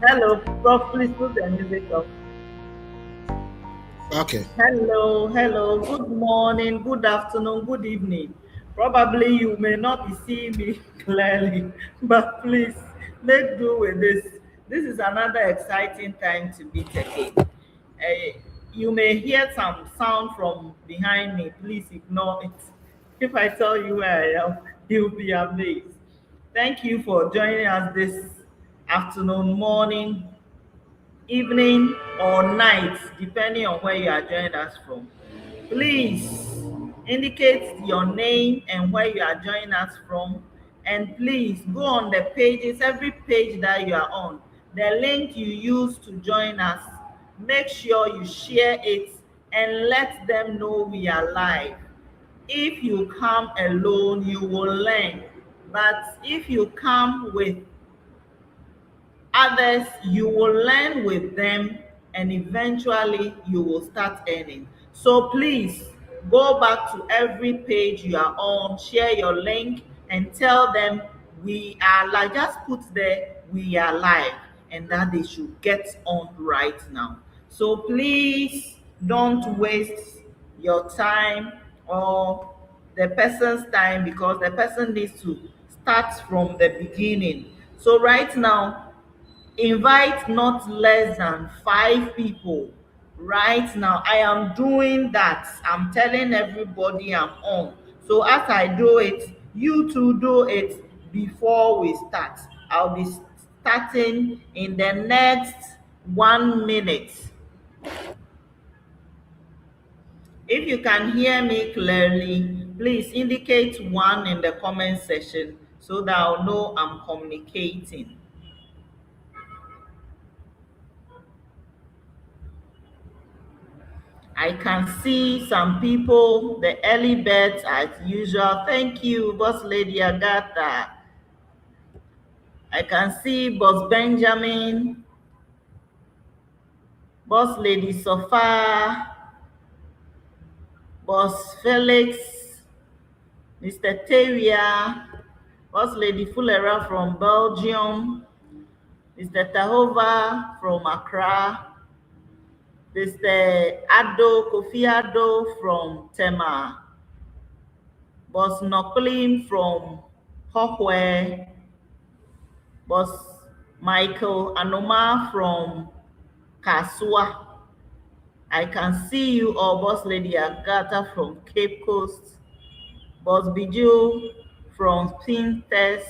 Hello, Prof. Please put the music up. Okay. Hello. Good morning, good afternoon, good evening. Probably you may not be seeing me clearly, but please make do with this. This is another exciting time to be taken. You may hear some sound from behind me. Please ignore it. If I tell you where I am, you'll be amazed. Thank you for joining us this afternoon, morning, evening, or night, depending on where you are joining us from. Please indicate your name and where you are joining us from. And please go on the pages, every page that you are on, the link you use to join us, make sure you share it and let them know we are live. If you come alone, you will learn. But if you come with others, you will learn with them and eventually you will start earning. So please go back to every page you are on, share your link and tell them we are live. Just put there we are live and that they should get on right now. So please don't waste your time or the person's time, because the person needs to start from the beginning. So right now, invite not less than 5 people. Right now I am doing that. I'm telling everybody I'm on. So as I do it, you too do it before we start. I'll be starting in the next 1 minute. If you can hear me clearly, please indicate one in the comment section so that I'll know I'm communicating. I can see some people, the early birds as usual. Thank you, Boss Lady Agatha. I can see Boss Benjamin, Boss Lady Sofa, Boss Felix, Mr. Teria, Boss Lady Fulera from Belgium, Mr. Tahova from Accra, Mr. Ado, Kofi Ado from Tema, Boss Noklim from Hokwe, Boss Michael Anoma from Kasua. I can see you all, Boss Lady Agatha from Cape Coast, Boss Biju from Pinterest,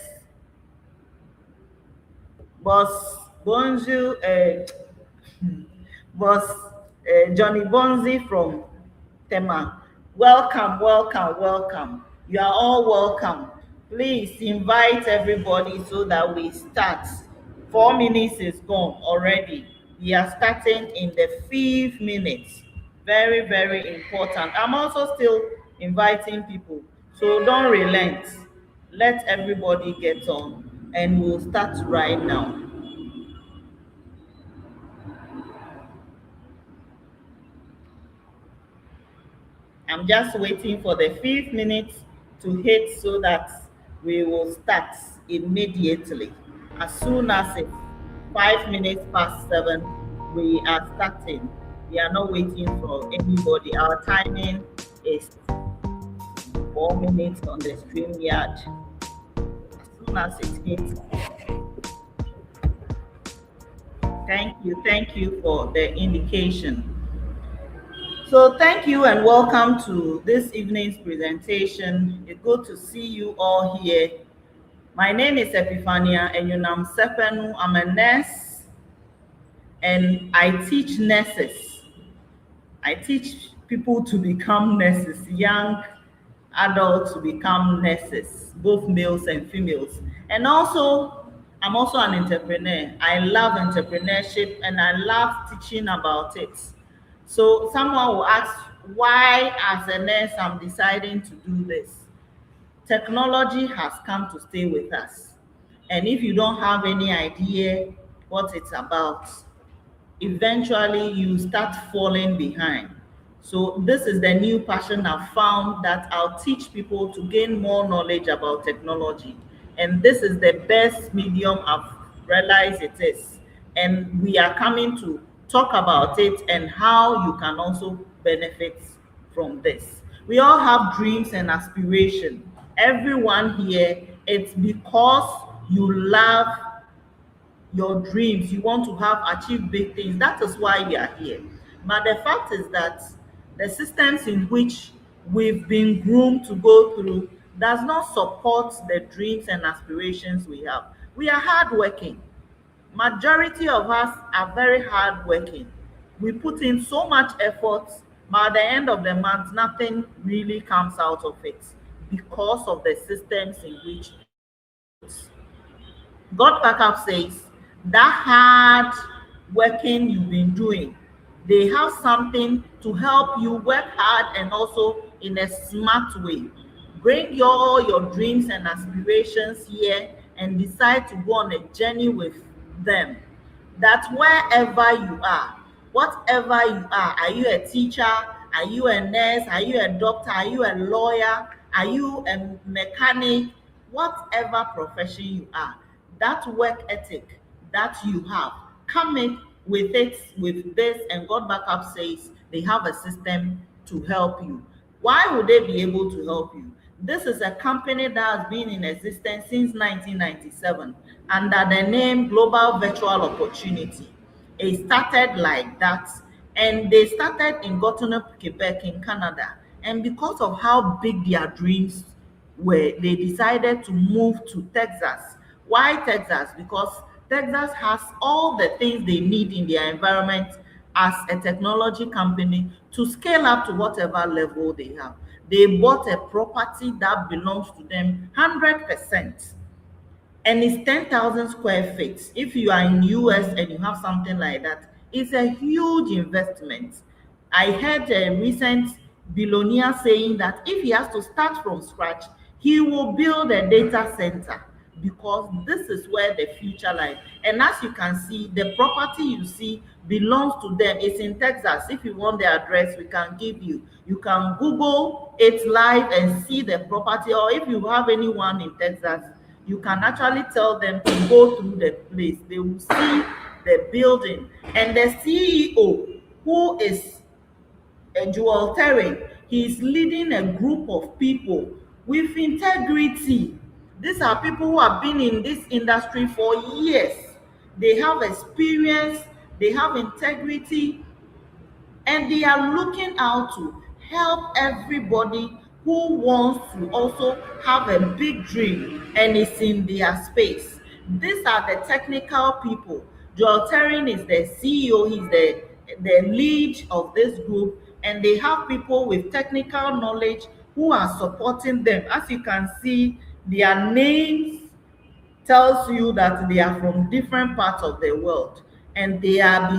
Boss Bonjour, Boss Johnny Bonzi from Tema. Welcome. You are all welcome. Please invite everybody so that we start. 4 minutes is gone already. We are starting in the 5th minute. Very, very important. I'm also still inviting people, so don't relent. Let everybody get on and we'll start right now. I'm just waiting for the 5th minute to hit so that we will start immediately. As soon as it's 5 minutes past 7, we are starting. We are not waiting for anybody. Our timing is 4 minutes on the stream yard. As soon as it hits, thank you for the indication. So thank you and welcome to this evening's presentation. It's good to see you all here. My name is Epifania Enyunam Sepenu. I'm a nurse and I teach nurses. I teach people to become nurses, young adults to become nurses, both males and females. And also, I'm also an entrepreneur. I love entrepreneurship and I love teaching about it. So someone will ask, why as a nurse I'm deciding to do this? Technology has come to stay with us. And if you don't have any idea what it's about, eventually you start falling behind. So this is the new passion I've found, that I'll teach people to gain more knowledge about technology. And this is the best medium I've realized it is. And we are coming to talk about it and how you can also benefit from this. We all have dreams and aspirations. Everyone here, it's because you love your dreams, you want to have achieve big things. That is why you are here. But the fact is that the systems in which we've been groomed to go through does not support the dreams and aspirations we have. We are hardworking. Majority of us are very hardworking. We put in so much effort, but at the end of the month, nothing really comes out of it because of the systems in which we are built. God backup says that hard working you've been doing, they have something to help you work hard and also in a smart way. Bring your dreams and aspirations here and decide to go on a journey with them. That wherever you are, whatever you are you a teacher? Are you a nurse? Are you a doctor? Are you a lawyer? Are you a mechanic? Whatever profession you are, that work ethic that you have, come in with it with this, and God Backup says they have a system to help you. Why would they be able to help you? This is a company that has been in existence since 1997 under the name Global Virtual Opportunity. It started like that, and they started in Gatineau, Quebec in Canada. And because of how big their dreams were, they decided to move to Texas. Why Texas? Because Texas has all the things they need in their environment as a technology company to scale up to whatever level they have. They bought a property that belongs to them 100%, and it's 10,000 square feet. If you are in US and you have something like that, it's a huge investment. I heard a recent billionaire saying that if he has to start from scratch, he will build a data center because this is where the future lies. And as you can see, the property you see belongs to them. It's in Texas. If you want the address, we can give you. You can Google it live and see the property, or if you have anyone in Texas, you can actually tell them to go through the place. They will see the building. And the CEO, who is Joel Terry, he is leading a group of people with integrity. These are people who have been in this industry for years. They have experience, they have integrity, and they are looking out to help everybody who wants to also have a big dream and is in their space. These are the technical people. Joel Terrin is the CEO, he's the lead of this group, and they have people with technical knowledge who are supporting them. As you can see, their names tells you that they are from different parts of the world, and they are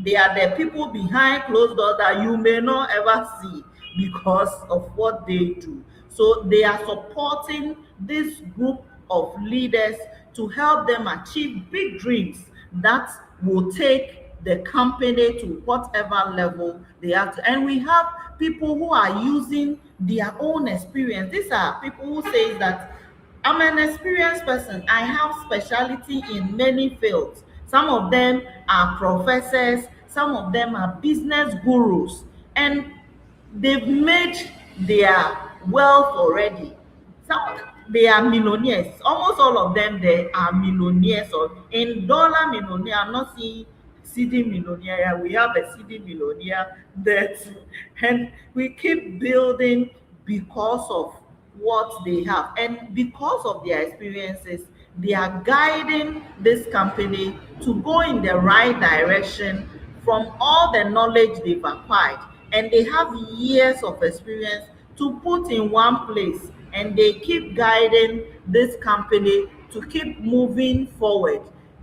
the people behind closed doors that you may not ever see because of what they do. So they are supporting this group of leaders to help them achieve big dreams that will take the company to whatever level they have to. And we have people who are using their own experience. These are people who say that I'm an experienced person. I have specialty in many fields. Some of them are professors, some of them are business gurus, and they've made their wealth already. Some they are millionaires. Almost all of them they are millionaires, or in dollar millionaire. I'm not seeing CD millionaire. We have a CD millionaire that, and we keep building because of what they have, and because of their experiences, they are guiding this company to go in the right direction from all the knowledge they've acquired, and they have years of experience to put in one place, and they keep guiding this company to keep moving forward.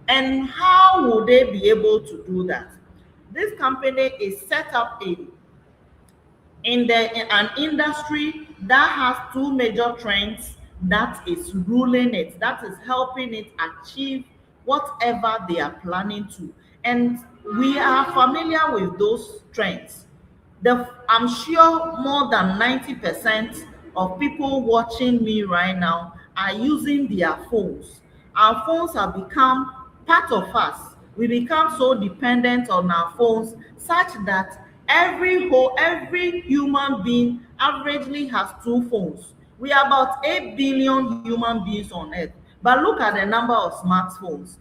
And how will they be able to do that? This company is set up in an industry that has two major trends that is ruling it, that is helping it achieve whatever they are planning to. And we are familiar with those trends. I'm sure more than 90% of people watching me right now are using their phones. Our phones have become part of us. We become so dependent on our phones such that every human being averagely has two phones. We are about 8 billion human beings on earth. But look at the number of smartphones.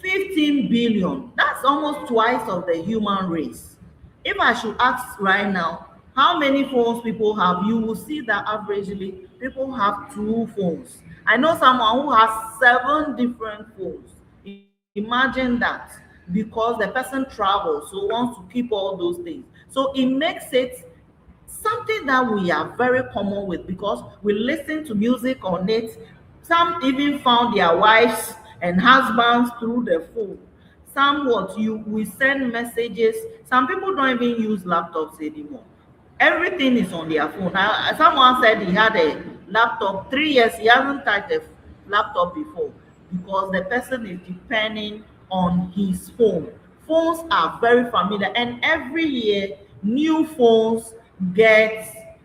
15 billion. That's almost twice of the human race. If I should ask right now, how many phones people have, you will see that averagely people have two phones. I know someone who has 7 different phones. Imagine that, because the person travels, so wants to keep all those things. So it makes it something that we are very common with, because we listen to music on it. Some even found their wives and husbands through the phone. Some what you we send messages. Some people don't even use laptops anymore. Everything is on their phone. Someone said he had a laptop 3 years. He hasn't touched a laptop before, because the person is depending on his phone. Phones are very familiar, and every year new phones get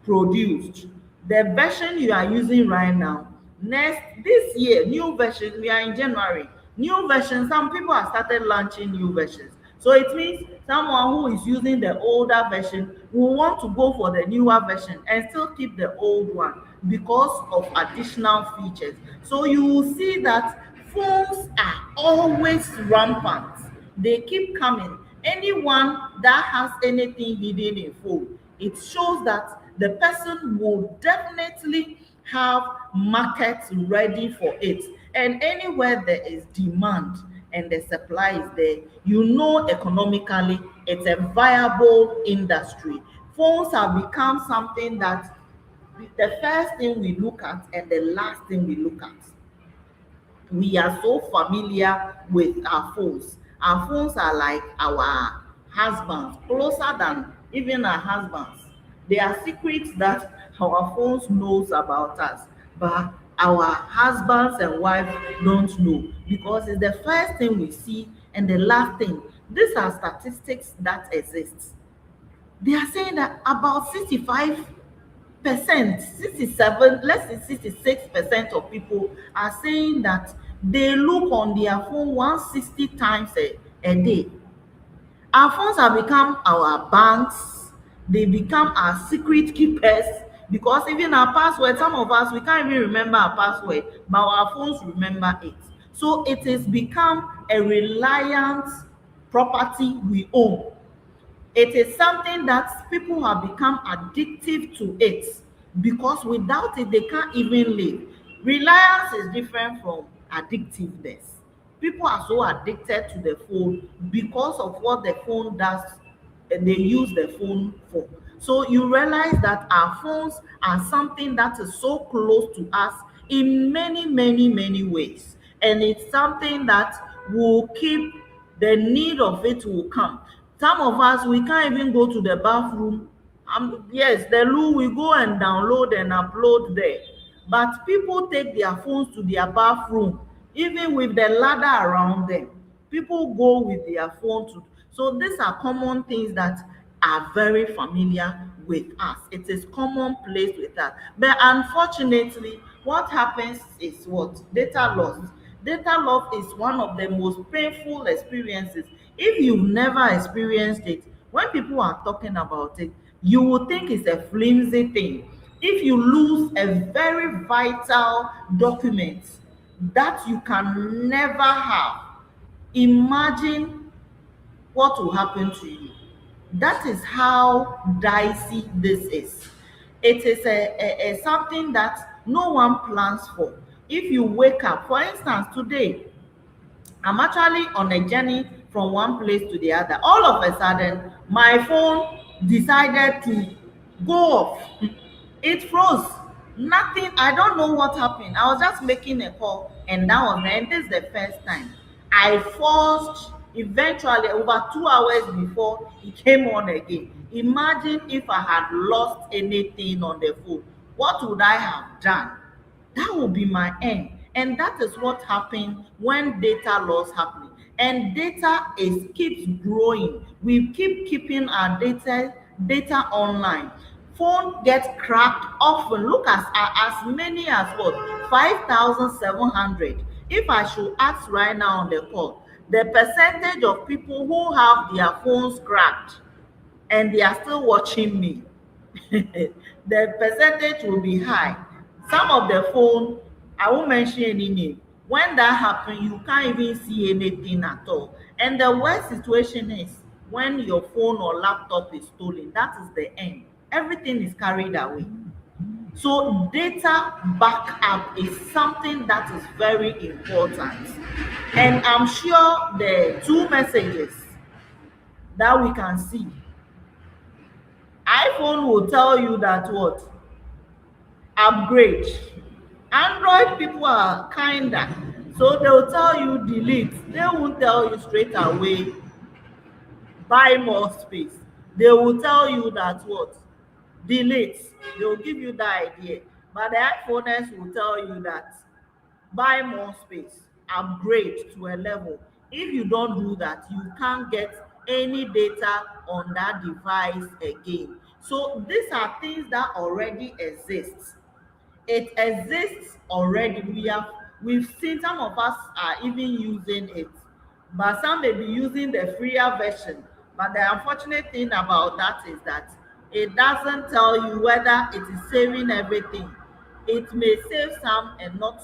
produced. The version you are using right now, next this year, new version, we are in January, new version, some people have started launching new versions. So it means someone who is using the older version will want to go for the newer version and still keep the old one because of additional features. So you will see that phones are always rampant. They keep coming. Anyone that has anything hidden in phone, it shows that the person will definitely have markets ready for it. And anywhere there is demand and the supply is there, you know economically it's a viable industry. Phones have become something that the first thing we look at and the last thing we look at. We are so familiar with our phones. Our phones are like our husbands, closer than even our husbands. They are secrets that our phones knows about us, but our husbands and wives don't know, because it's the first thing we see and the last thing. These are statistics that exist. They are saying that about 65%, 67, less than 66% of people are saying that they look on their phone 160 times a day. Our phones have become our banks, they become our secret keepers, because even our password, some of us we can't even remember our password, but our phones remember it. So it has become a reliant property we own. It is something that people have become addictive to it, because without it they can't even live. Reliance is different from addictiveness. People are so addicted to the phone because of what the phone does, and they use the phone for. So you realize that our phones are something that is so close to us in many ways, and it's something that will keep, the need of it will come. Some of us we can't even go to the bathroom. Yes, the loo we go and download and upload there, but people take their phones to their bathroom, even with the ladder around them. People go with their phone to. So these are common things that are very familiar with us. It is commonplace with us. But unfortunately, what happens is what? Data loss. Data loss is one of the most painful experiences. If you've never experienced it, when people are talking about it, you will think it's a flimsy thing. If you lose a very vital document that you can never have, imagine what will happen to you. That is how dicey this is. It is a something that no one plans for. If you wake up, for instance, today, I'm actually on a journey from one place to the other. All of a sudden, my phone decided to go off. It froze. Nothing. I don't know what happened. I was just making a call, and that was the end. This is the first time. I forced, eventually, over 2 hours before it came on again. Imagine if I had lost anything on the phone. What would I have done? That will be my end. And that is what happened when data loss happening. And data is keeps growing. We keep keeping our data online. Phone gets cracked often. Look as many as what, 5,700. If I should ask right now on the call, the percentage of people who have their phones cracked and they are still watching me, the percentage will be high. Some of the phone, I won't mention any name. When that happens, you can't even see anything at all. And the worst situation is when your phone or laptop is stolen. That is the end. Everything is carried away. So data backup is something that is very important. And I'm sure the two messages that we can see, iPhone will tell you that what, upgrade. Android people are kinder, so they'll tell you delete. They won't tell you straight away buy more space. They will tell you that what, delete. They will give you that idea. But the iPhones will tell you that buy more space, upgrade to a level. If you don't do that, you can't get any data on that device again. So these are things that already exist. It exists already. We've seen some of us are even using it, but some may be using the freer version. But the unfortunate thing about that is that it doesn't tell you whether it is saving everything. It may save some and not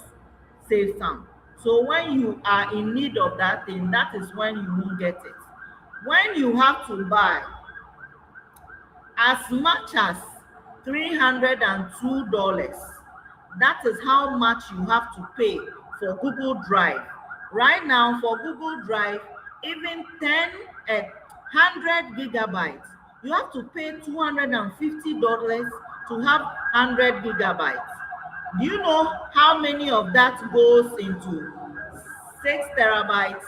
save some. So when you are in need of that thing, that is when you won't get it. When you have to buy as much as $302. That is how much you have to pay for Google Drive. Right now, for Google Drive, even 10 and 100 gigabytes, you have to pay $250 to have 100 gigabytes. Do you know how many of that goes into 6 terabytes?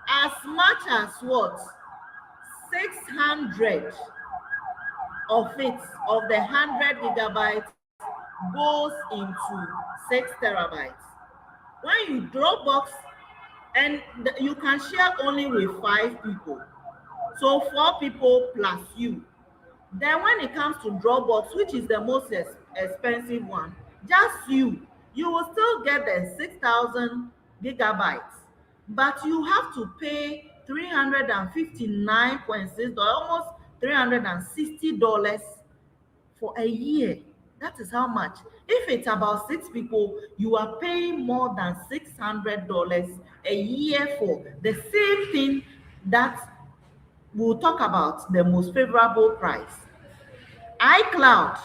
As much as what? 600 of it, of the 100 gigabytes, goes into 6 terabytes. When you Dropbox, and you can share only with 5 people, so 4 people plus you. Then when it comes to Dropbox, which is the most expensive one, just you will still get the 6,000 gigabytes, but you have to pay $359.6, almost $360 for a year. That is how much. If it's about 6 people, you are paying more than $600 a year for the same thing that we'll talk about the most favorable price. iCloud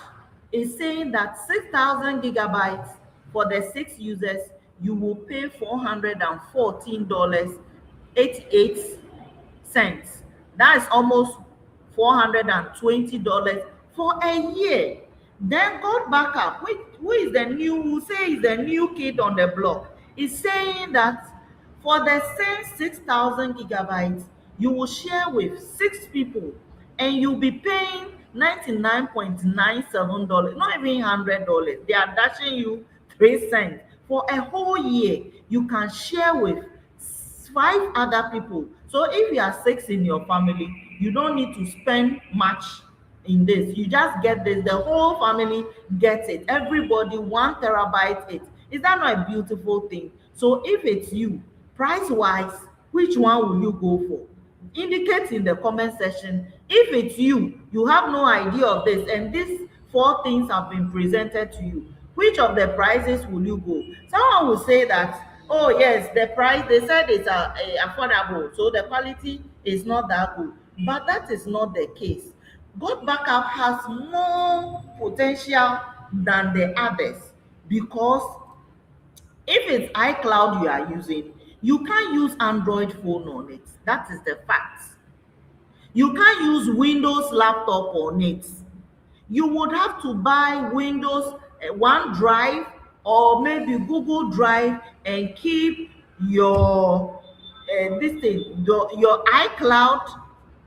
is saying that 6,000 gigabytes for the 6 users, you will pay $414.88. That is almost $420 for a year. Then God Backup, who is the new, who say is the new kid on the block, is saying that for the same 6,000 gigabytes, you will share with 6 people and you'll be paying $99.97, not even $100. They are dashing you 3 cents. For a whole year, you can share with 5 other people. So if you are 6 in your family, you don't need to spend much in this. You just get this. The whole family gets it. Everybody 1 terabyte it. Is that not a beautiful thing? So if it's you, price wise, which one will you go for? Indicate in the comment section. If it's you, you have no idea of this, and these 4 things have been presented to you, which of the prices will you go? Someone will say that, oh yes, the price, they said it's affordable, so the quality is not that good. But that is not the case. God Backup has more potential than the others, because if it's iCloud you are using, you can't use Android phone on it. That is the fact. You can't use Windows laptop on it. You would have to buy Windows OneDrive or maybe Google Drive and keep your this thing, your iCloud,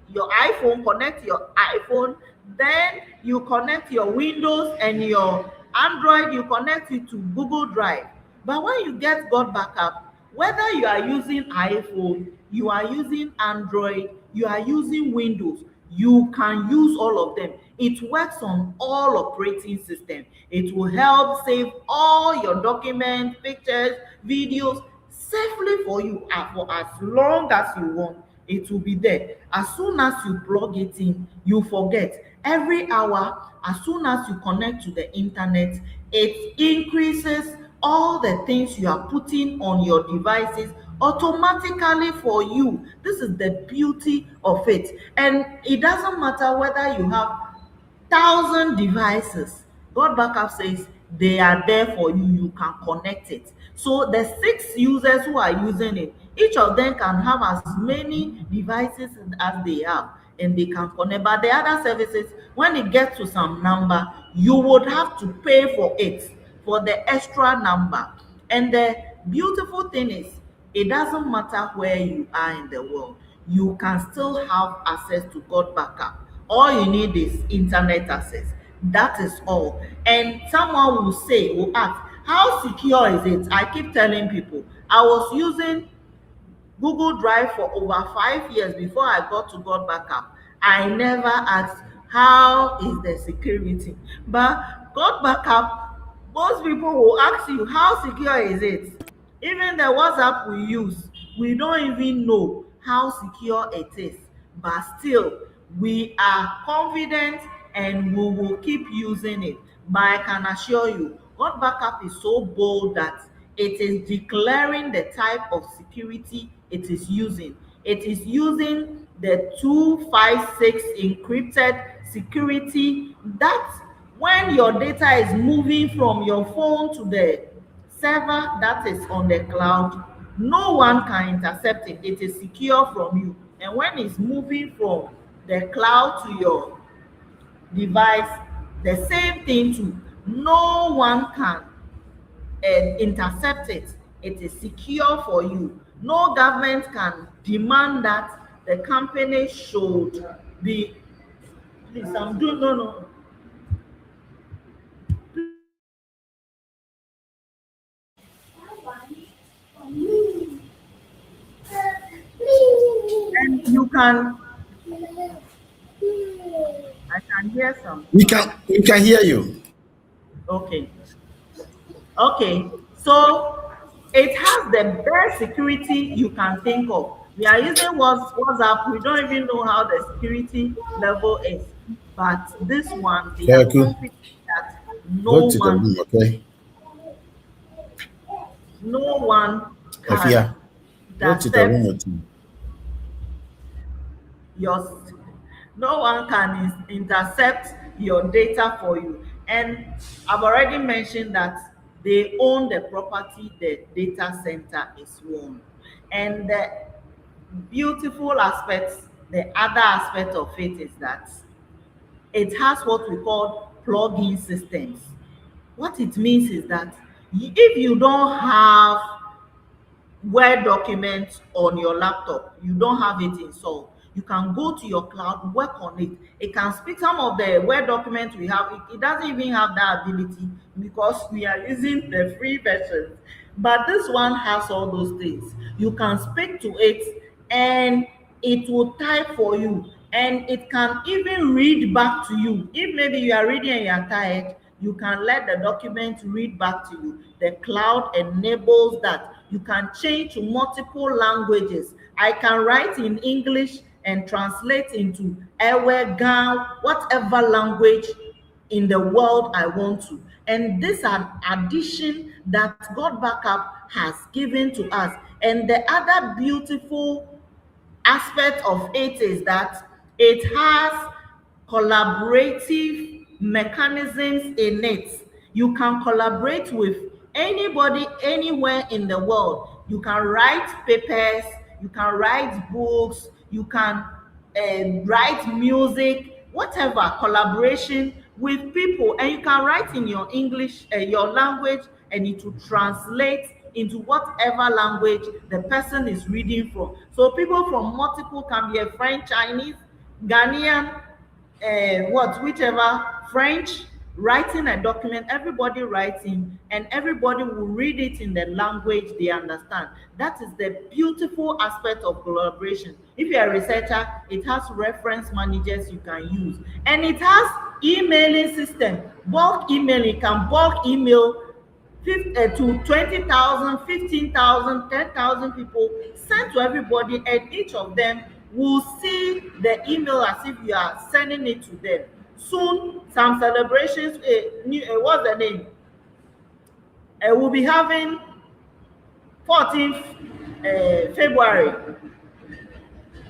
your iPhone, connect your iPhone, then you connect your Windows and your Android, you connect it to Google Drive. But when you get God Backup, whether you are using iPhone, you are using Android, you are using Windows, You can use all of them. It works on all operating systems. It will help save all your documents, pictures, videos safely for you and for as long as you want. It will be there. As soon as you plug it in, you forget. Every hour, as soon as you connect to the internet, it increases all the things you are putting on your devices automatically for you. This is the beauty of it. And it doesn't matter whether you have thousand devices. God backup says they are there for you. You can connect it. So the six users who are using it, each of them can have as many devices as they have, and they can connect. But the other services, when it gets to some number, you would have to pay for it, for the extra number. And the beautiful thing is, it doesn't matter where you are in the world, you can still have access to God backup. All you need is internet access. That is all. And someone will say, will ask, how secure is it? I keep telling people, I was using Google Drive for over 5 years before I got to God backup. I never asked how is the security. But God backup, most people will ask you how secure is it. Even the WhatsApp we use, we don't even know how secure it is. But still, we are confident and we will keep using it. But I can assure you, God backup is so bold that it is declaring the type of security it is using. It is using the 256 encrypted security that when your data is moving from your phone to the server that is on the cloud, no one can intercept it. It is secure from you. And when it's moving from the cloud to your device, the same thing too. No one can intercept it. It is secure for you. No government can demand that the company should be. Please, I'm doing no, no. And you can. I can hear We something. can hear you. Okay. Okay. So it has the best security you can think of. We are using WhatsApp. We don't even know how the security level is. But this one, we are Kwaku, confident that go to the no room, okay? one can Efia, go to the room intercept with me. your no one can intercept your data for you. And I've already mentioned that they own the property the data center is owned. And the beautiful aspect, the other aspect of it is that it has what we call plug-in systems. What it means is that if you don't have Word document on your laptop, you don't have it installed, you can go to your cloud, work on it. It can speak. Some of the Word documents we have, it doesn't even have that ability because we are using the free version. But this one has all those things. You can speak to it and it will type for you, and it can even read back to you. If maybe you are reading and you are tired, you can let the document read back to you. The cloud enables that. You can change to multiple languages. I can write in English and translate into Ewe, Gan, whatever language in the world I want to. And this is an addition that God Backup has given to us. And the other beautiful aspect of it is that it has collaborative mechanisms in it. You can collaborate with anybody anywhere in the world. You can write papers, you can write books, you can write music, whatever, collaboration with people. And you can write in your English, your language, and it will translate into whatever language the person is reading from. So people from multiple can be a French, Chinese, Ghanaian, whichever, French, writing a document, everybody writing, and everybody will read it in the language they understand. That is the beautiful aspect of collaboration. If you're a researcher, it has reference managers you can use, and it has emailing system, bulk email. You can bulk email to 20,000, 15,000, 10,000 people, sent to everybody, and each of them will see the email as if you are sending it to them. Soon, some celebrations, what's the name? We'll be having 14th February.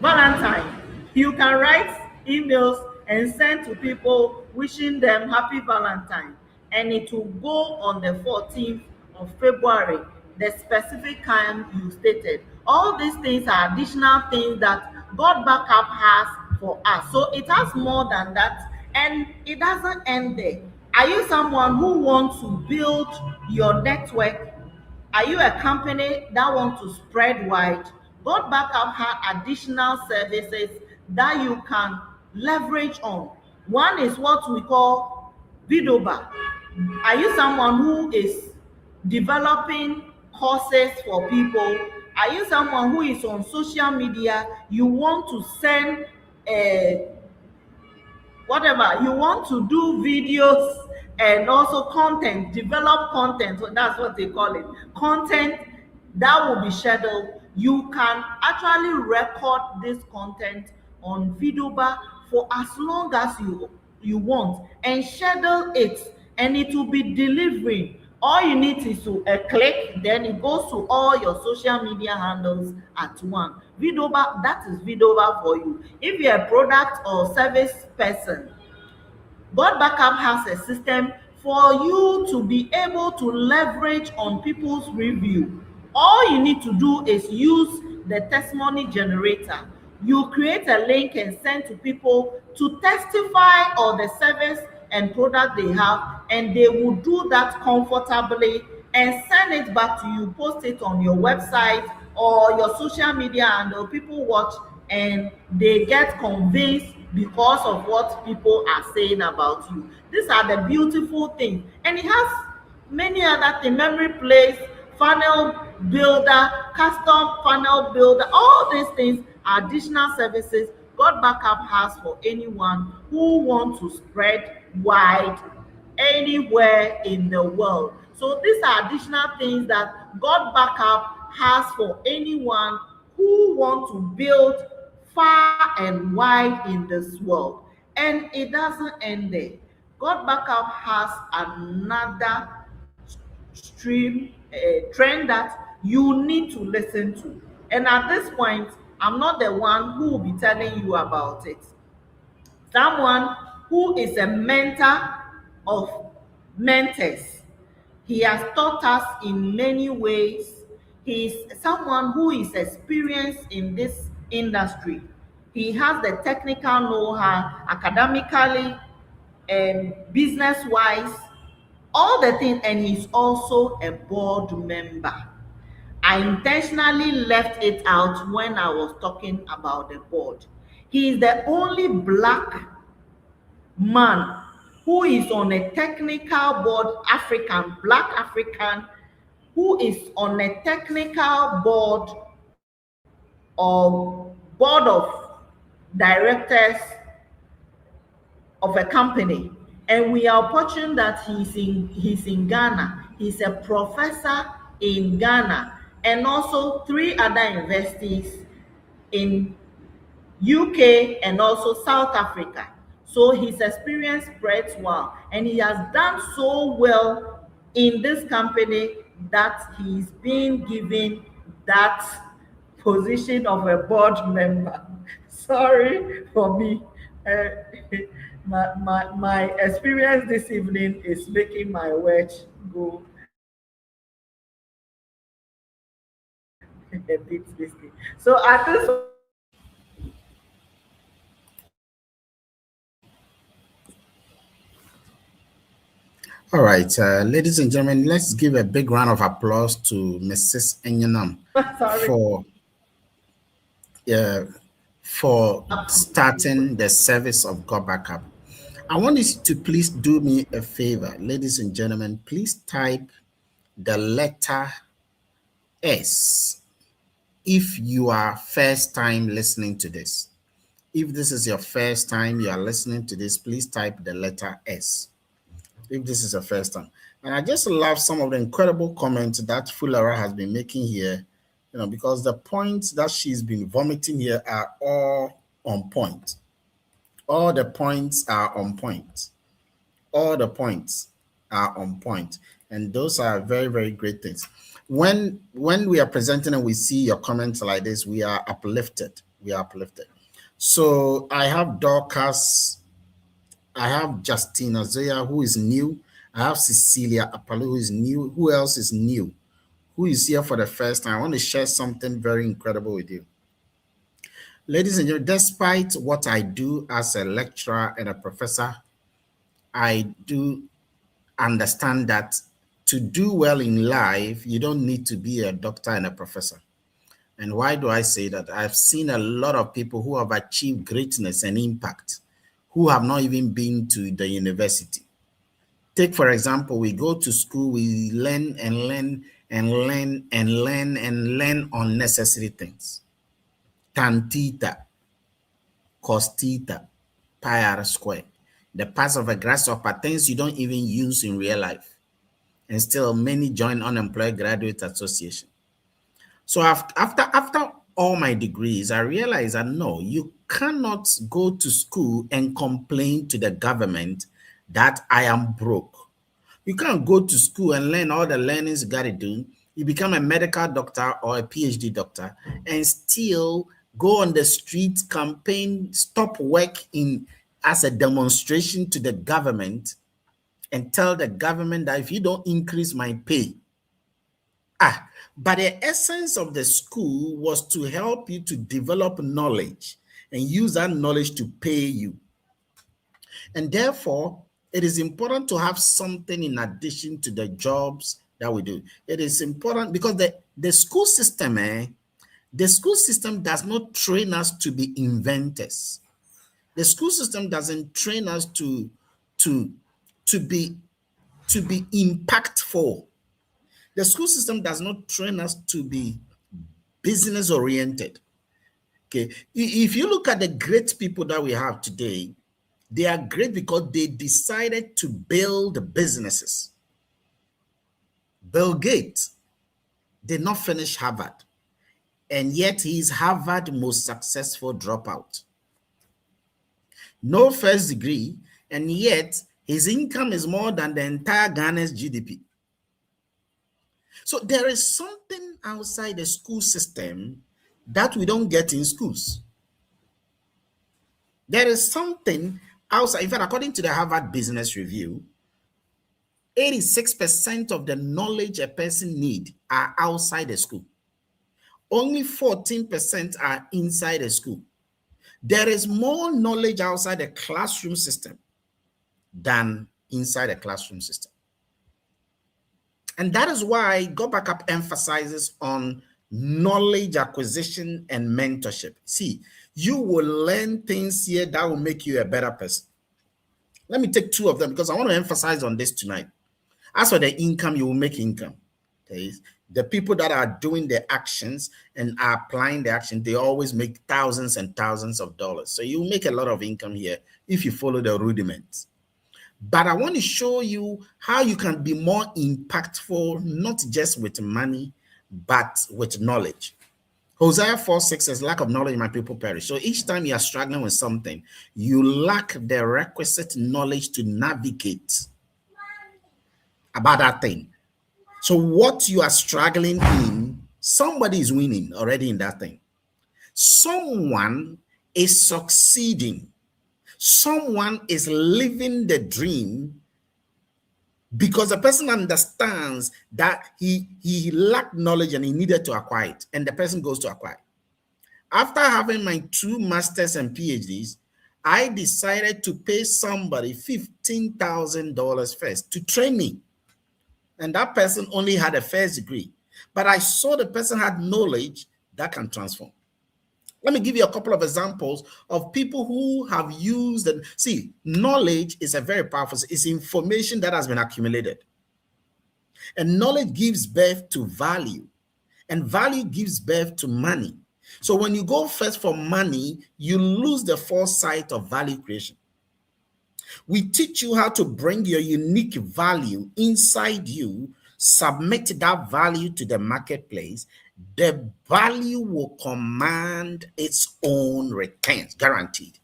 Valentine. You can write emails and send to people wishing them happy Valentine, and it will go on the 14th of February, the specific time you stated. All these things are additional things that God Backup has for us. So it has more than that, and it doesn't end there. Are you someone who wants to build your network? Are you a company that wants to spread wide? God Backup has additional services that you can leverage on. One is what we call Vidoba. Are you someone who is developing courses for people? Are you someone who is on social media? You want to send whatever you want to do, videos and also content, develop content. So that's what they call it, content that will be scheduled. You can actually record this content on Vidoba for as long as you want and schedule it, and it will be delivering. All you need is to click, then it goes to all your social media handles at one. Vidoba, that is Vidoba for you. If you're a product or service person, God Backup has a system for you to be able to leverage on people's review. All you need to do is use the testimony generator. You create a link and send to people to testify on the service and product they have, and they will do that comfortably and send it back to you, post it on your website or your social media, and the people watch and they get convinced because of what people are saying about you. These are the beautiful things, and it has many other things: memory place, funnel builder, custom funnel builder. All these things are additional services God Backup has for anyone who wants to spread wide anywhere in the world. So these are additional things that God Backup has for anyone who want to build far and wide in this world. And it doesn't end there. God Backup has another stream trend that you need to listen to. And at this point, I'm not the one who will be telling you about it. Someone who is a mentor of mentors. He has taught us in many ways. He is someone who is experienced in this industry. He has the technical know-how, academically and business-wise, all the things, and he's also a board member. I intentionally left it out when I was talking about the board. He is the only black man who is on a technical board, African, black African, who is on a technical board or board of directors of a company. And we are fortunate that he's in Ghana. He's a professor in Ghana, and also three other universities in UK and also South Africa. So his experience spreads well, and he has done so well in this company that he's been given that position of a board member. Sorry for me. Uh, my experience this evening is making my words go a bit risky. So at this, All right, ladies and gentlemen, let's give a big round of applause to Mrs. Enyenam sorry. for uh, for starting the service of God Backup. I want you to please do me a favor, ladies and gentlemen. Please type the letter S if you are first time listening to this. If this is your first time you are listening to this, please type the letter S. If this is your first time. And I just love some of the incredible comments that Fulara has been making here, because the points that she's been vomiting here are all on point. All the points are on point. All the points are on point, and those are very, very great things. When we are presenting and we see your comments like this, we are uplifted. We are uplifted. So I have Dorcas, I have Justina Zoya, who is new. I have Cecilia Apollo, who is new. Who else is new? Who is here for the first time? I want to share something very incredible with you. Ladies and gentlemen, despite what I do as a lecturer and a professor, I do understand that to do well in life, you don't need to be a doctor and a professor. And why do I say that? I've seen a lot of people who have achieved greatness and impact who have not even been to the university. Take, for example, we go to school, we learn and learn and learn and learn and learn unnecessary things. Tan theta, cos theta, pi r squared. The parts of a grasshopper, things you don't even use in real life. And still many join Unemployed Graduate Association. So after all my degrees, I realized that no, you cannot go to school and complain to the government that I am broke. You can't go to school and learn all the learnings you got to do. You become a medical doctor or a PhD doctor and still go on the street, campaign, stop work as a demonstration to the government and tell the government that if you don't increase my pay, but the essence of the school was to help you to develop knowledge and use that knowledge to pay you. And therefore, it is important to have something in addition to the jobs that we do. It is important because the school system, the school system does not train us to be inventors. The school system doesn't train us to be impactful. The school system does not train us to be business oriented. Okay, if you look at the great people that we have today, they are great because they decided to build businesses. Bill Gates did not finish Harvard, and yet he is Harvard's most successful dropout. No first degree, and yet his income is more than the entire Ghana's GDP. So there is something outside the school system that we don't get in schools. There is something outside. In fact, according to the Harvard Business Review, 86% of the knowledge a person needs are outside the school. Only 14% are inside the school. There is more knowledge outside the classroom system than inside the classroom system. And that is why Go Back Up emphasizes on knowledge acquisition and mentorship. See, you will learn things here that will make you a better person. Let me take two of them because I want to emphasize on this tonight. As for the income, you will make income. Okay? The people that are doing the actions and are applying the action, they always make thousands and thousands of dollars. So you make a lot of income here if you follow the rudiments. But I want to show you how you can be more impactful, not just with money, but with knowledge. Hosea 4:6 says, lack of knowledge, my people perish. So each time you are struggling with something, you lack the requisite knowledge to navigate about that thing. So what you are struggling in, somebody is winning already in that thing. Someone is succeeding. Someone is living the dream because the person understands that he lacked knowledge and he needed to acquire it, and the person goes to acquire it. After having my 2 masters and PhDs, I decided to pay somebody $15,000 first to train me. And that person only had a first degree. But I saw the person had knowledge that can transform. Let me give you a couple of examples of people who have used and see, knowledge is a very powerful, it's information that has been accumulated. And knowledge gives birth to value, and value gives birth to money. So when you go first for money, you lose the foresight of value creation. We teach you how to bring your unique value inside you, submit that value to the marketplace. The value will command its own returns, guaranteed.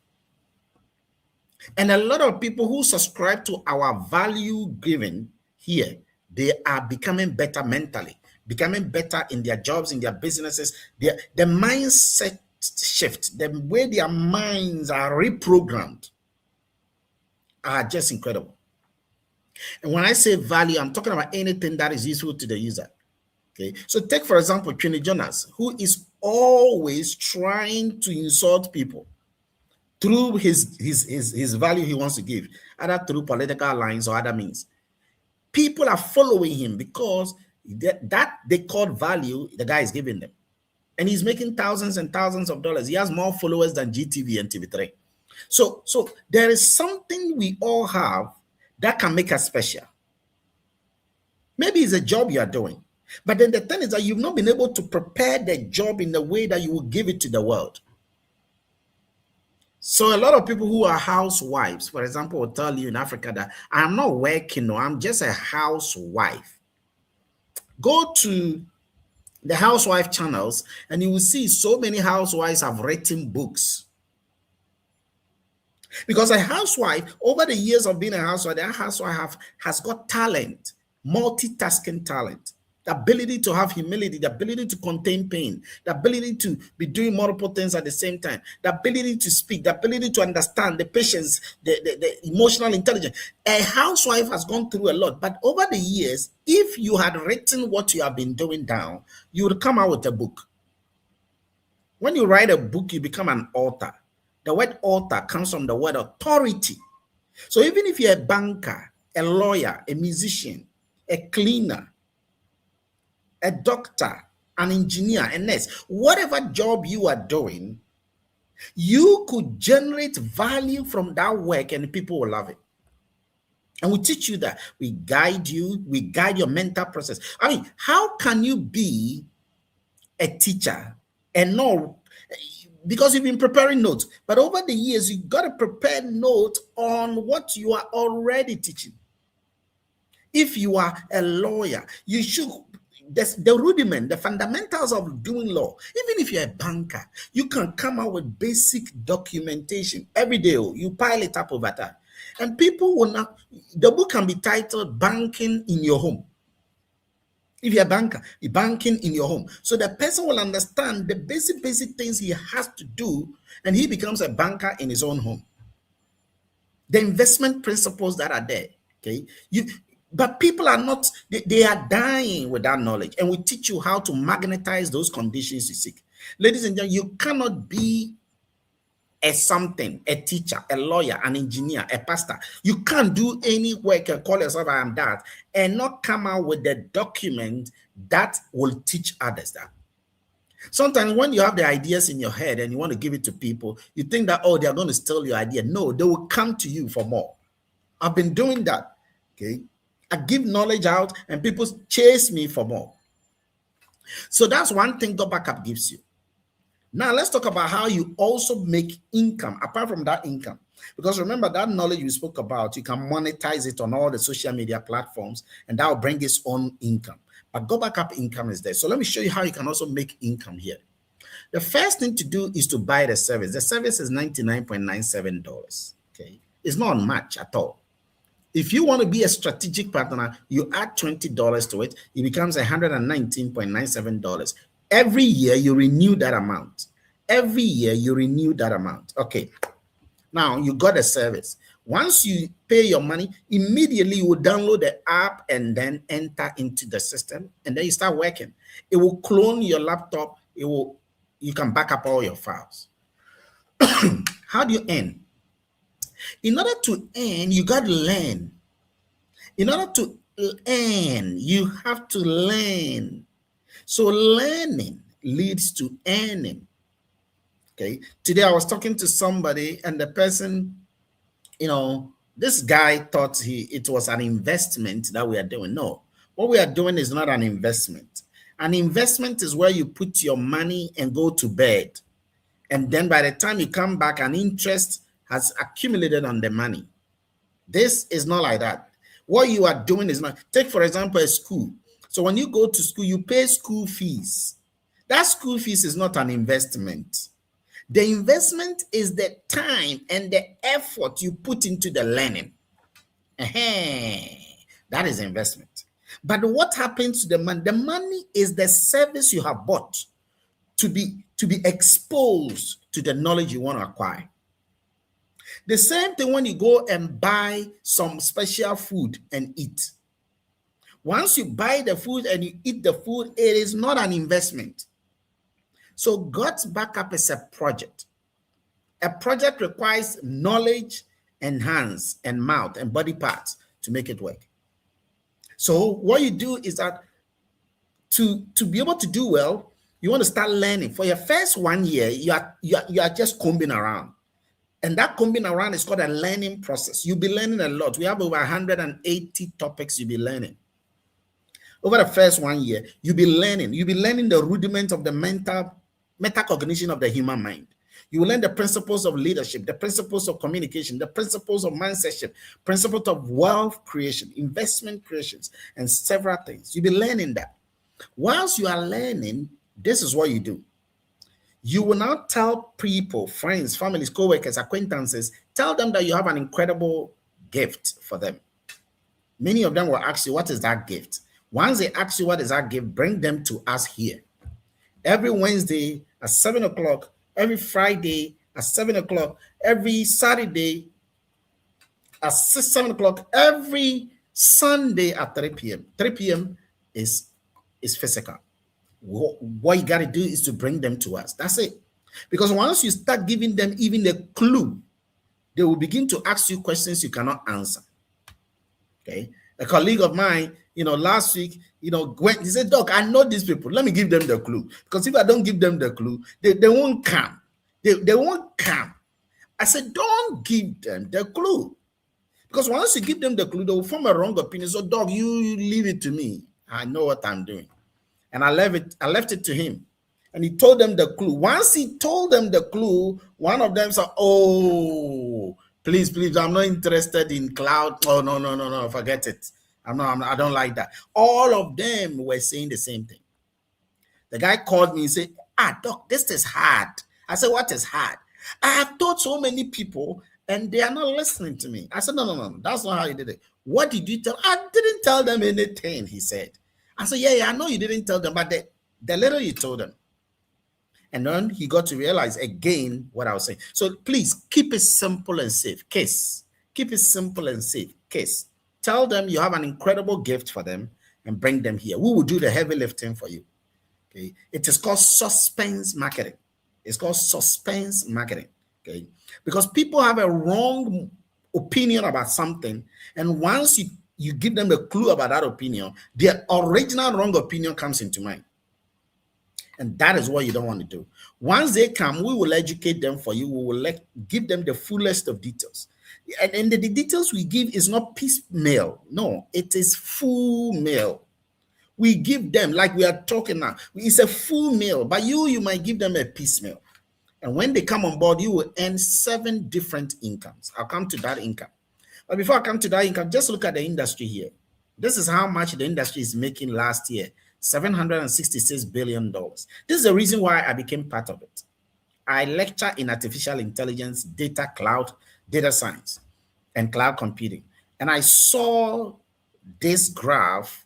And a lot of people who subscribe to our value given here, they are becoming better mentally, becoming better in their jobs, in their businesses. The mindset shift, the way their minds are reprogrammed, are just incredible. And when I say value, I'm talking about anything that is useful to the user. Okay. So take, for example, Trini Jonas, who is always trying to insult people through his value he wants to give, either through political lines or other means. People are following him because that they call value the guy is giving them. And he's making thousands and thousands of dollars. He has more followers than GTV and TV3. So there is something we all have that can make us special. Maybe it's a job you are doing. But then the thing is that you've not been able to prepare the job in the way that you will give it to the world. So a lot of people who are housewives, for example, will tell you in Africa that I'm not working, no, I'm just a housewife. Go to the housewife channels and you will see so many housewives have written books. Because a housewife, over the years of being a housewife, that housewife has got talent, multitasking talent, the ability to have humility, the ability to contain pain, the ability to be doing multiple things at the same time, the ability to speak, the ability to understand, the patience, the emotional intelligence. A housewife has gone through a lot, but over the years, if you had written what you have been doing down, you would come out with a book. When you write a book, you become an author. The word author comes from the word authority. So even if you're a banker, a lawyer, a musician, a cleaner, a doctor, an engineer, a nurse, whatever job you are doing, you could generate value from that work and people will love it. And we teach you that. We guide you, we guide your mental process. I mean, how can you be a teacher and know, because you've been preparing notes, but over the years, you got to prepare notes on what you are already teaching. If you are a lawyer, you should, the rudiment, the fundamentals of doing law. Even if you're a banker, you can come out with basic documentation every day. You pile it up over time. And people will not, the book can be titled Banking in Your Home. If you're a banker, you're banking in your home. So the person will understand the basic things he has to do, and he becomes a banker in his own home. The investment principles that are there, okay? But people are not, they are dying with that knowledge, and we teach you how to magnetize those conditions you seek. Ladies and gentlemen, you cannot be a something, a teacher, a lawyer, an engineer, a pastor. You can't do any work and call yourself I am that and not come out with the document that will teach others that. Sometimes when you have the ideas in your head and you want to give it to people, you think that, oh, they're going to steal your idea. No, they will come to you for more. I've been doing that. Okay. I give knowledge out and people chase me for more. So that's one thing Go Backup gives you. Now, let's talk about how you also make income apart from that income. Because remember, that knowledge we spoke about, you can monetize it on all the social media platforms, and that will bring its own income. But Go Backup income is there. So let me show you how you can also make income here. The first thing to do is to buy the service. The service is $99.97. Okay, it's not much at all. If you want to be a strategic partner, you add $20 to it, it becomes $119.97. Every year you renew that amount. Every year you renew that amount. Okay. Now you got a service. Once you pay your money, immediately you will download the app and then enter into the system, and then you start working. It will clone your laptop. You can back up all your files. How do you earn? In order to earn, you got to learn. In order to earn, you have to learn. So learning leads to earning. Okay. Today I was talking to somebody, and the person, this guy thought it was an investment that we are doing. No, what we are doing is not an investment. An investment is where you put your money and go to bed. And then by the time you come back, an interest has accumulated on the money. This is not like that. What you are doing is not, take for example, a school. So when you go to school, you pay school fees. That school fees is not an investment. The investment is the time and the effort you put into the learning. That is investment. But what happens to the money? The money is the service you have bought to be exposed to the knowledge you want to acquire. The same thing when you go and buy some special food and eat. Once you buy the food and you eat the food, it is not an investment. So God's backup is a project. A project requires knowledge and hands and mouth and body parts to make it work. So what you do is that to be able to do well, you want to start learning. For your first 1 year, you are just combing around. And that combing around is called a learning process. You'll be learning a lot. We have over 180 topics you'll be learning. Over the first 1 year, you'll be learning. You'll be learning the rudiment of the metacognition of the human mind. You will learn the principles of leadership, the principles of communication, the principles of mindset, principles of wealth creation, investment creations, and several things. You'll be learning that. Whilst you are learning, this is what you do. You will now tell people, friends, families, co-workers, acquaintances, tell them that you have an incredible gift for them. Many of them will ask you, what is that gift? Once they ask you what is that gift, bring them to us here. Every Wednesday at 7 o'clock, every Friday at 7 o'clock, every Saturday at 7 o'clock, every Sunday at 3 p.m. 3 p.m. is physical. What you got to do is to bring them to us. That's it. Because once you start giving them even a clue, they will begin to ask you questions you cannot answer. Okay. A colleague of mine, last week, when he said, Doc, I know these people. Let me give them the clue. Because if I don't give them the clue, they won't come. They won't come. I said, don't give them the clue. Because once you give them the clue, they will form a wrong opinion. So, Doc, you leave it to me. I know what I'm doing. And I left it to him. And he told them the clue. Once he told them the clue, one of them said, oh, please, I'm not interested in cloud. Oh, no, forget it. I don't like that. All of them were saying the same thing. The guy called me and said, Doc, this is hard. I said, what is hard? I have told so many people and they are not listening to me. I said, no, that's not how you did it. What did you tell? I didn't tell them anything, he said. I said, yeah, I know you didn't tell them, but the little you told them. And then he got to realize again what I was saying. So please keep it simple and safe. Case. Keep it simple and safe. Case. Tell them you have an incredible gift for them and bring them here. We will do the heavy lifting for you. Okay. It is called suspense marketing. It's called suspense marketing. Okay. Because people have a wrong opinion about something. And once you give them a clue about that opinion, their original wrong opinion comes into mind. And that is what you don't want to do. Once they come, we will educate them for you. We will give them the fullest of details. And the details we give is not piecemeal. No, it is full meal. We give them, like we are talking now, it's a full meal. But you might give them a piecemeal. And when they come on board, you will earn 7 different incomes. I'll come to that income. But before I come to that income, just look at the industry here. This is how much the industry is making last year, $766 billion. This is the reason why I became part of it. I lecture in artificial intelligence, data cloud, data science, and cloud computing. And I saw this graph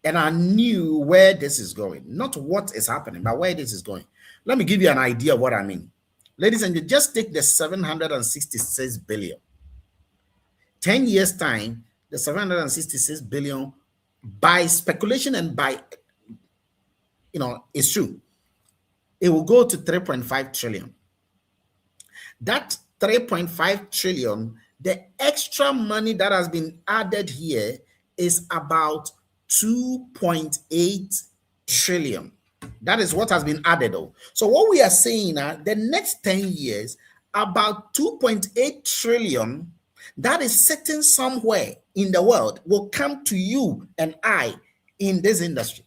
and I knew where this is going. Not what is happening, but where this is going. Let me give you an idea of what I mean. Ladies and gentlemen, just take the 766 billion. 10 years time, the 766 billion by speculation and by, it's true. It will go to 3.5 trillion. That 3.5 trillion, the extra money that has been added here is about 2.8 trillion. That is what has been added. Oh. So what we are saying now, the next 10 years, about 2.8 trillion that is sitting somewhere in the world will come to you and I in this industry.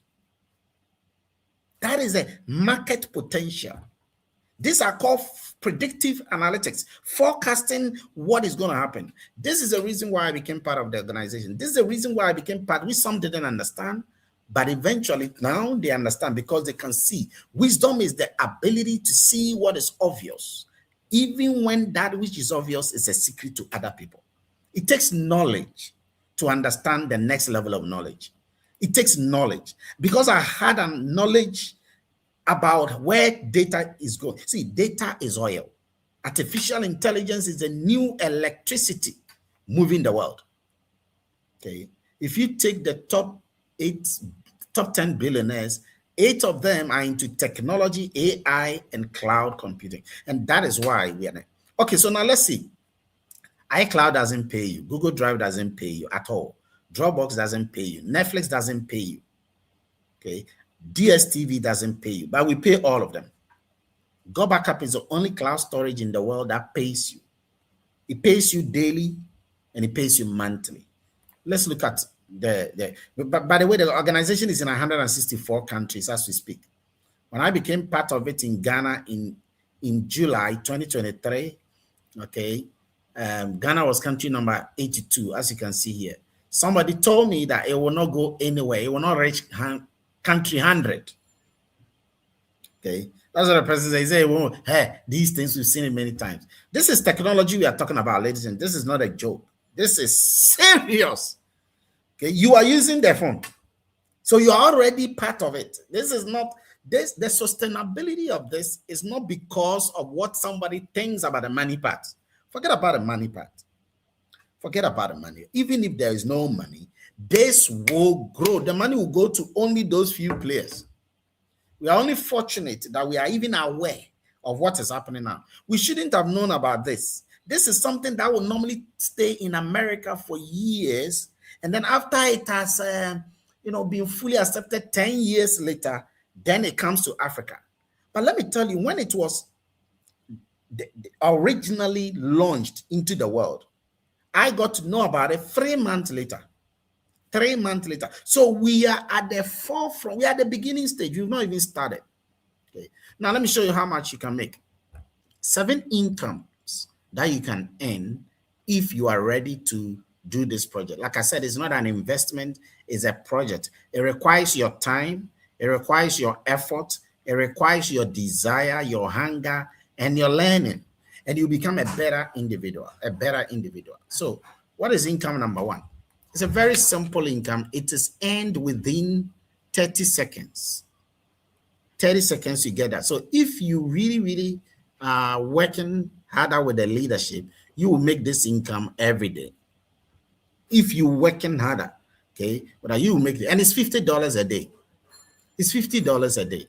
That is a market potential. These are called predictive analytics, forecasting what is going to happen. This is the reason why I became part of the organization. This is the reason why I became part, which some didn't understand, but eventually now they understand because they can see. Wisdom is the ability to see what is obvious, even when that which is obvious is a secret to other people. It takes knowledge to understand the next level of knowledge. It takes knowledge because I had a knowledge about where data is going. See, data is oil. Artificial intelligence is a new electricity moving the world. Okay. If you take the top 10 billionaires, 8 of them are into technology, AI, and cloud computing. And that is why we are there. Okay, so now let's see. iCloud doesn't pay you. Google Drive doesn't pay you at all. Dropbox doesn't pay you. Netflix doesn't pay you. Okay. DSTV doesn't pay you, but we pay all of them. Go Backup is the only cloud storage in the world that pays you. It pays you daily and it pays you monthly. Let's look at but by the way, the organization is in 164 countries as we speak. When I became part of it in Ghana in July 2023, okay, Ghana was country number 82, as you can see here. Somebody told me that it will not go anywhere. It will not reach country 100. Okay, that's what the president says. He say, well, hey, these things we've seen it many times. This is technology we are talking about, ladies and this is not a joke. This is serious. Okay, you are using the phone, so you are already part of it. This is not this. The sustainability of this is not because of what somebody thinks about the money part. Forget about the money part. Forget about the money. Even if there is no money, this will grow. The money will go to only those few players. We are only fortunate that we are even aware of what is happening now. We shouldn't have known about this. This is something that will normally stay in America for years. And then after it has, been fully accepted 10 years later, then it comes to Africa. But let me tell you, when it was originally launched into the world, I got to know about it 3 months later. 3 months later. So we are at the forefront. We are at the beginning stage. We've not even started. Okay. Now let me show you how much you can make. 7 incomes that you can earn if you are ready to do this project. Like I said, it's not an investment, it's a project. It requires your time, it requires your effort, it requires your desire, your hunger, and your learning. And you become a better individual, So what is income number 1? It's a very simple income. It is earned within 30 seconds. 30 seconds, you get that. So if you really, really are working harder with the leadership, you will make this income every day. If you're working harder, okay, but you will make it. And it's $50 a day. It's $50 a day.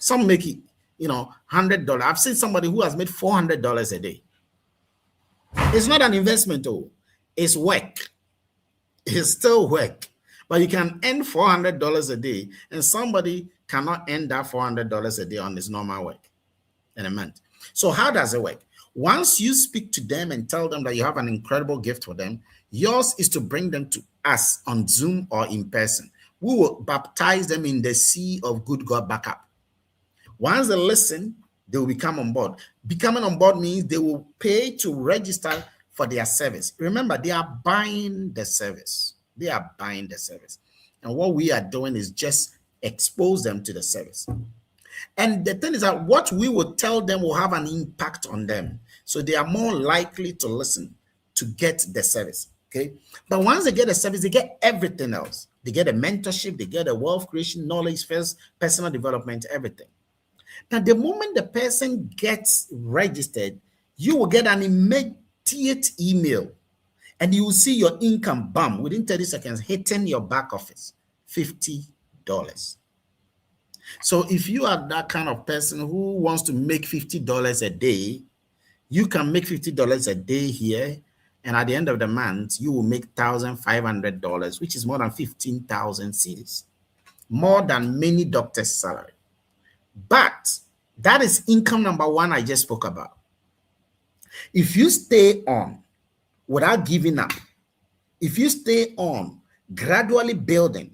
Some make it, $100. I've seen somebody who has made $400 a day. It's not an investment, though. It's work. It's still work. But you can earn $400 a day, and somebody cannot earn that $400 a day on his normal work in a month. So how does it work? Once you speak to them and tell them that you have an incredible gift for them, yours is to bring them to us on Zoom or in person. We will baptize them in the sea of good God backup. Once they listen, they will become on board. Becoming on board means they will pay to register for their service. Remember, they are buying the service. They are buying the service. And what we are doing is just expose them to the service. And the thing is that what we will tell them will have an impact on them. So they are more likely to listen, to get the service. Okay. But once they get the service, they get everything else. They get a mentorship, they get a wealth creation, knowledge first, personal development, everything. Now, the moment the person gets registered, you will get an immediate email and you will see your income, bam, within 30 seconds, hitting your back office, $50. So if you are that kind of person who wants to make $50 a day, you can make $50 a day here. And at the end of the month, you will make $1,500, which is more than 15,000 cedis, more than many doctors' salary. But that is income number one I just spoke about. If you stay on without giving up, if you stay on gradually building,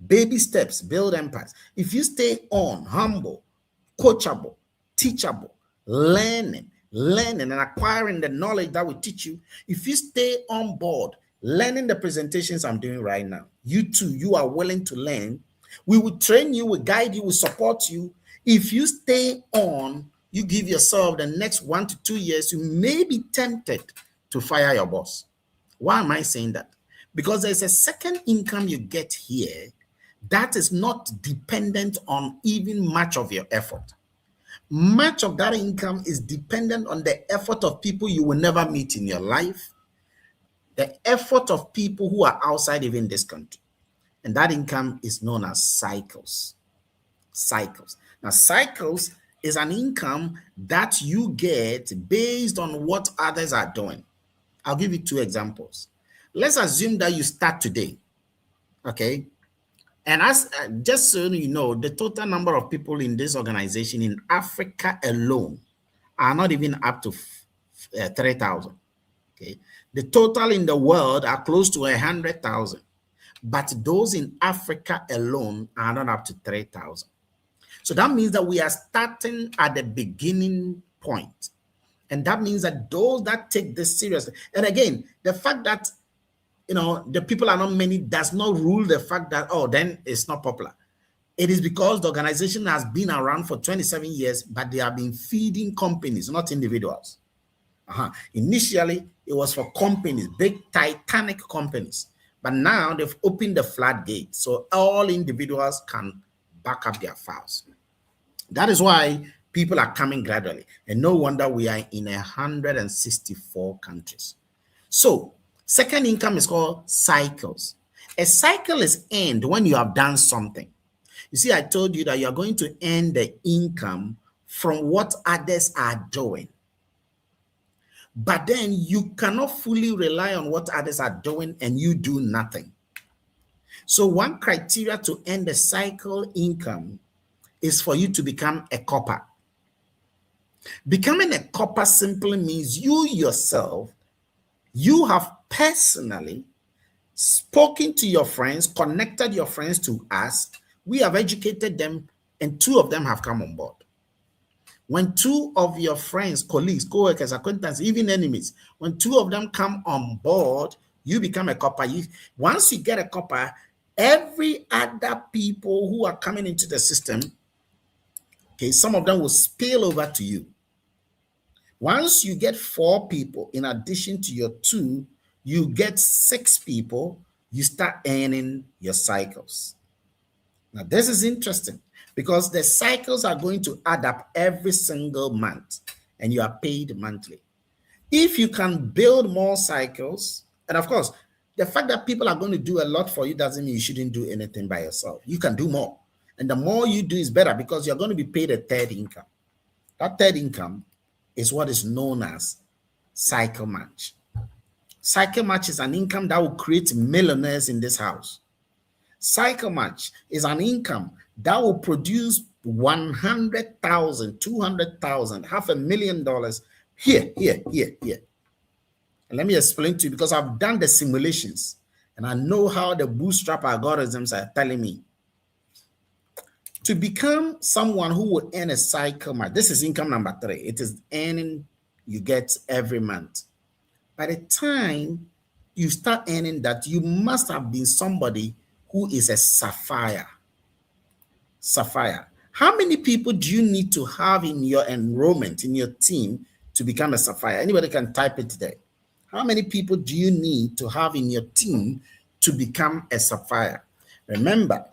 baby steps, build empires, if you stay on humble, coachable, teachable, learning and acquiring the knowledge that will teach you, if you stay on board, learning the presentations I'm doing right now, you too, you are willing to learn, we will train you, we guide you, we support you. If you stay on, you give yourself the next 1 to 2 years, you may be tempted to fire your boss. Why am I saying that? Because there's a second income you get here that is not dependent on even much of your effort. Much of that income is dependent on the effort of people you will never meet in your life, the effort of people who are outside even this country. And that income is known as cycles. Cycles. Now, cycles is an income that you get based on what others are doing. I'll give you 2 examples. Let's assume that you start today, okay? And as just so you know, the total number of people in this organization in Africa alone are not even up to 3,000. Okay, the total in the world are close to 100,000, but those in Africa alone are not up to 3,000. So that means that we are starting at the beginning point. And that means that those that take this seriously, and again, the fact that the people are not many does not rule the fact that, oh, then it's not popular. It is because the organization has been around for 27 years, but they have been feeding companies, not individuals. Initially, it was for companies, big titanic companies. But now they've opened the floodgate, so all individuals can back up their files. That is why people are coming gradually. And no wonder we are in 164 countries. So, second income is called cycles. A cycle is earned when you have done something. You see, I told you that you are going to earn the income from what others are doing. But then you cannot fully rely on what others are doing and you do nothing. So one criteria to earn the cycle income is for you to become a copper. Becoming a copper simply means you yourself, you have personally spoken to your friends, connected your friends to us. We have educated them, and 2 of them have come on board. When 2 of your friends, colleagues, co-workers, acquaintances, even enemies, when 2 of them come on board, you become a copper. Once you get a copper, every other people who are coming into the system, okay, some of them will spill over to you. Once you get 4 people, in addition to your 2, you get 6 people, you start earning your cycles. Now, this is interesting because the cycles are going to add up every single month and you are paid monthly. If you can build more cycles, and of course, the fact that people are going to do a lot for you doesn't mean you shouldn't do anything by yourself. You can do more. And the more you do is better because you're going to be paid a third income. That third income is what is known as cycle match. Cycle match is an income that will create millionaires in this house. Cycle match is an income that will produce 100,000, 200,000, $500,000 here. And let me explain to you because I've done the simulations and I know how the bootstrap algorithms are telling me. To become someone who will earn a cycle match, this is income number 3. It is earning you get every month. By the time you start earning that, you must have been somebody who is a sapphire. Sapphire. How many people do you need to have in your enrollment, in your team, to become a sapphire? Anybody can type it today. How many people do you need to have in your team to become a sapphire? Remember,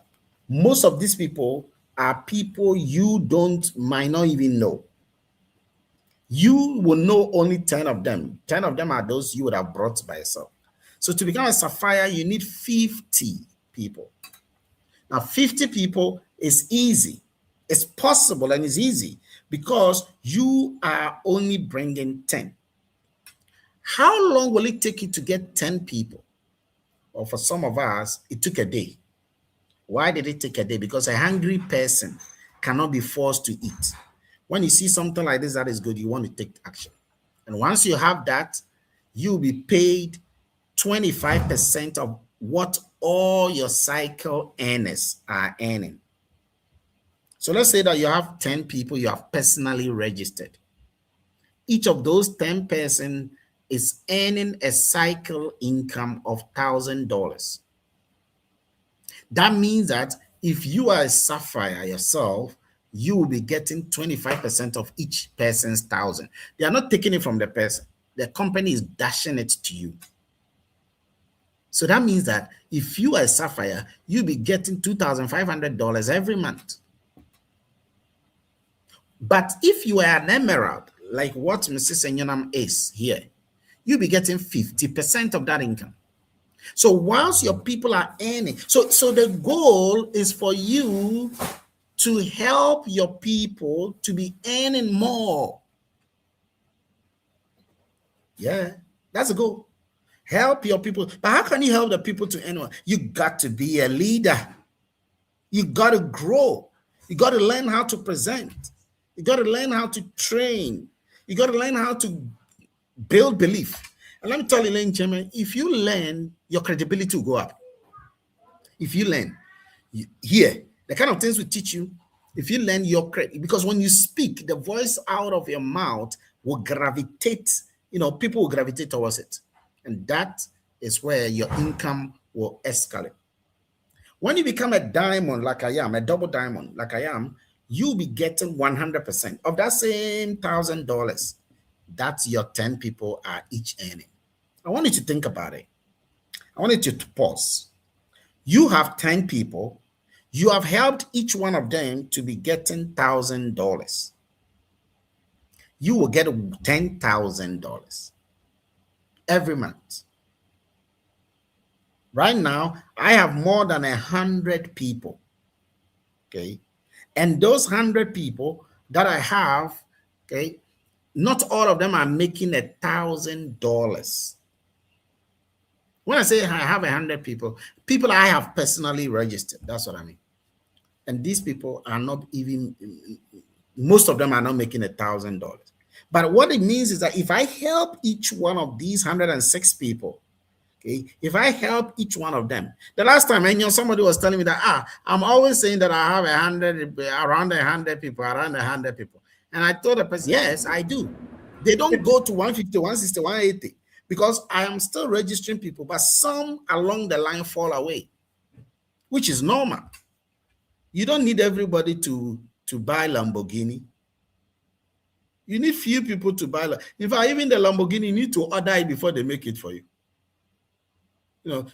most of these people are people you might not even know. You will know only 10 of them. 10 of them are those you would have brought by yourself. So to become a sapphire, you need 50 people. Now, 50 people is easy. It's possible and it's easy because you are only bringing 10. How long will it take you to get 10 people? Well, for some of us, it took a day. Why did it take a day? Because a hungry person cannot be forced to eat. When you see something like this that is good, you want to take action. And once you have that, you'll be paid 25% of what all your cycle earners are earning. So let's say that you have 10 people you have personally registered. Each of those 10 person is earning a cycle income of $1,000. That means that if you are a sapphire yourself, you will be getting 25% of each person's thousand. They are not taking it from the person. The company is dashing it to you. So that means that if you are a sapphire, you'll be getting $2,500 every month. But if you are an emerald, like what Mrs. Enyonam is here, you'll be getting 50% of that income. So whilst your people are earning, so the goal is for you to help your people to be earning more. Yeah, that's the goal. Help your people. But how can you help the people to earn more? You got to be a leader. You got to grow. You got to learn how to present. You got to learn how to train. You got to learn how to build belief. And let me tell you, ladies and gentlemen, if you learn, your credibility will go up. If you learn, here, the kind of things we teach you, if you learn your credit, because when you speak, the voice out of your mouth will gravitate, people will gravitate towards it. And that is where your income will escalate. When you become a diamond like I am, a double diamond like I am, you'll be getting 100% of that same $1,000 that your 10 people are each earning. I want you to think about it. I want you to pause. You have 10 people. You have helped each one of them to be getting $1,000. You will get $10,000 every month. Right now, I have more than 100 people. Okay. And those 100 people that I have, okay, not all of them are making $1,000. When I say I have 100 people I have personally registered, that's what I mean. And these people are not even, most of them are not making $1,000. But what it means is that if I help each one of these 106 people, okay, if I help each one of them, the last time somebody was telling me that, I'm always saying that I have around 100 people. And I told the person, yes, I do. They don't go to 150, 160, 180 because I am still registering people, but some along the line fall away, which is normal. You don't need everybody to buy Lamborghini. You need few people to buy. In fact, even the Lamborghini, you need to order it before they make it for you.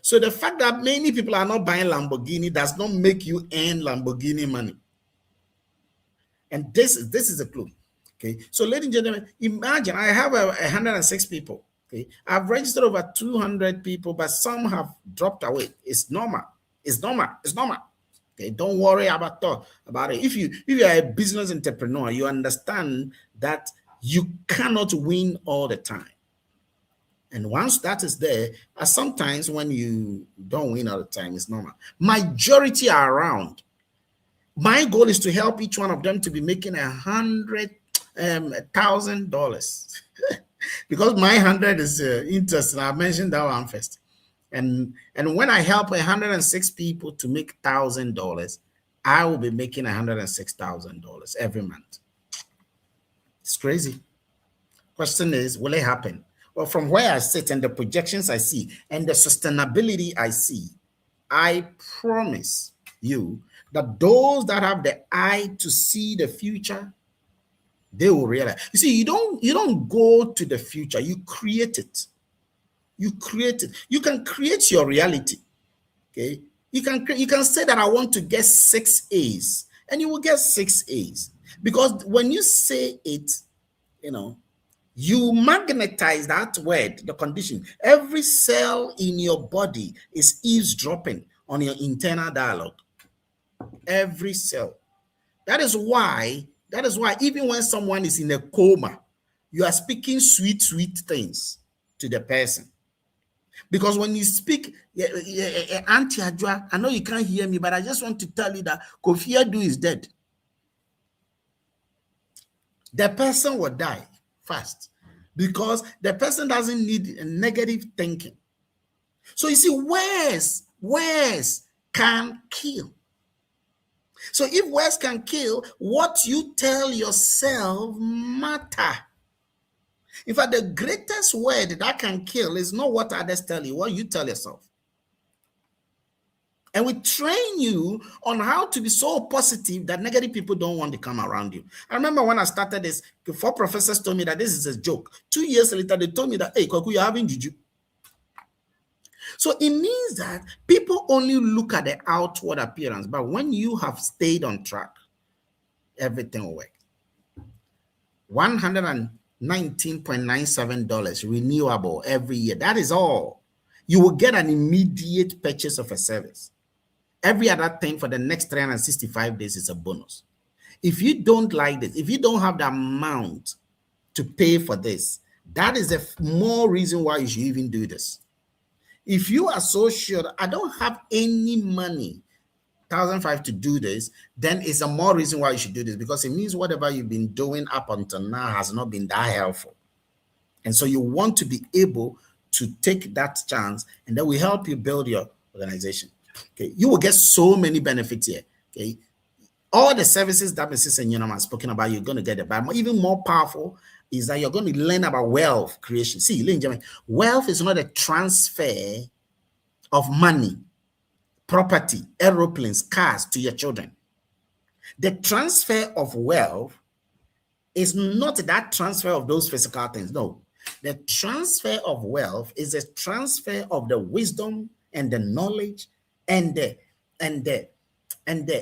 So the fact that many people are not buying Lamborghini does not make you earn Lamborghini money. And this is a clue. Okay. So ladies and gentlemen, imagine I have 106 people. Okay. I've registered over 200 people, but some have dropped away. It's normal. Okay. Don't worry about it. If you are a business entrepreneur, you understand that you cannot win all the time. And once that is there, sometimes when you don't win all the time, it's normal. Majority are around. My goal is to help each one of them to be making $100,000 because my 100 is interesting. I mentioned that one first. And when I help 106 people to make $1,000, I will be making $106,000 every month. It's crazy. Question is, will it happen? Well, from where I sit and the projections I see and the sustainability I see, I promise you that those that have the eye to see the future, they will realize. You see, you don't go to the future, you create it. You create it. You can create your reality. Okay. You can say that I want to get 6 A's, and you will get 6 A's. Because when you say it, you magnetize that word, the condition. Every cell in your body is eavesdropping on your internal dialogue. Every cell. That is why even when someone is in a coma, you are speaking sweet things to the person. Because when you speak, Auntie Adwa, I know you can't hear me, but I just want to tell you that Kofi Adu is dead. the person will die fast because the person doesn't need negative thinking. So you see, words can kill. So if words can kill, what you tell yourself matter. In fact, the greatest word that can kill is not what others tell you, what you tell yourself. And we train you on how to be so positive that negative people don't want to come around you. I remember when I started this, 4 professors told me that this is a joke. 2 years later, they told me that, hey, Kwaku, you're having juju. So it means that people only look at the outward appearance, but when you have stayed on track, everything will work. $119.97 renewable every year. That is all. You will get an immediate purchase of a service. Every other thing for the next 365 days is a bonus. If you don't like this, if you don't have the amount to pay for this, that is a more reason why you should even do this. If you are so sure I don't have any money, 1,500 to do this, then it's a more reason why you should do this, because it means whatever you've been doing up until now has not been that helpful. And so you want to be able to take that chance, and then we help you build your organization. Okay, you will get so many benefits here. Okay, all the services that Mrs. Enyonam has spoken about, you're going to get it. But even more powerful is that you're going to learn about wealth creation. See, ladies and gentlemen, wealth is not a transfer of money, property, aeroplanes, cars to your children. The transfer of wealth is not that transfer of those physical things. No, the transfer of wealth is a transfer of the wisdom and the knowledge and the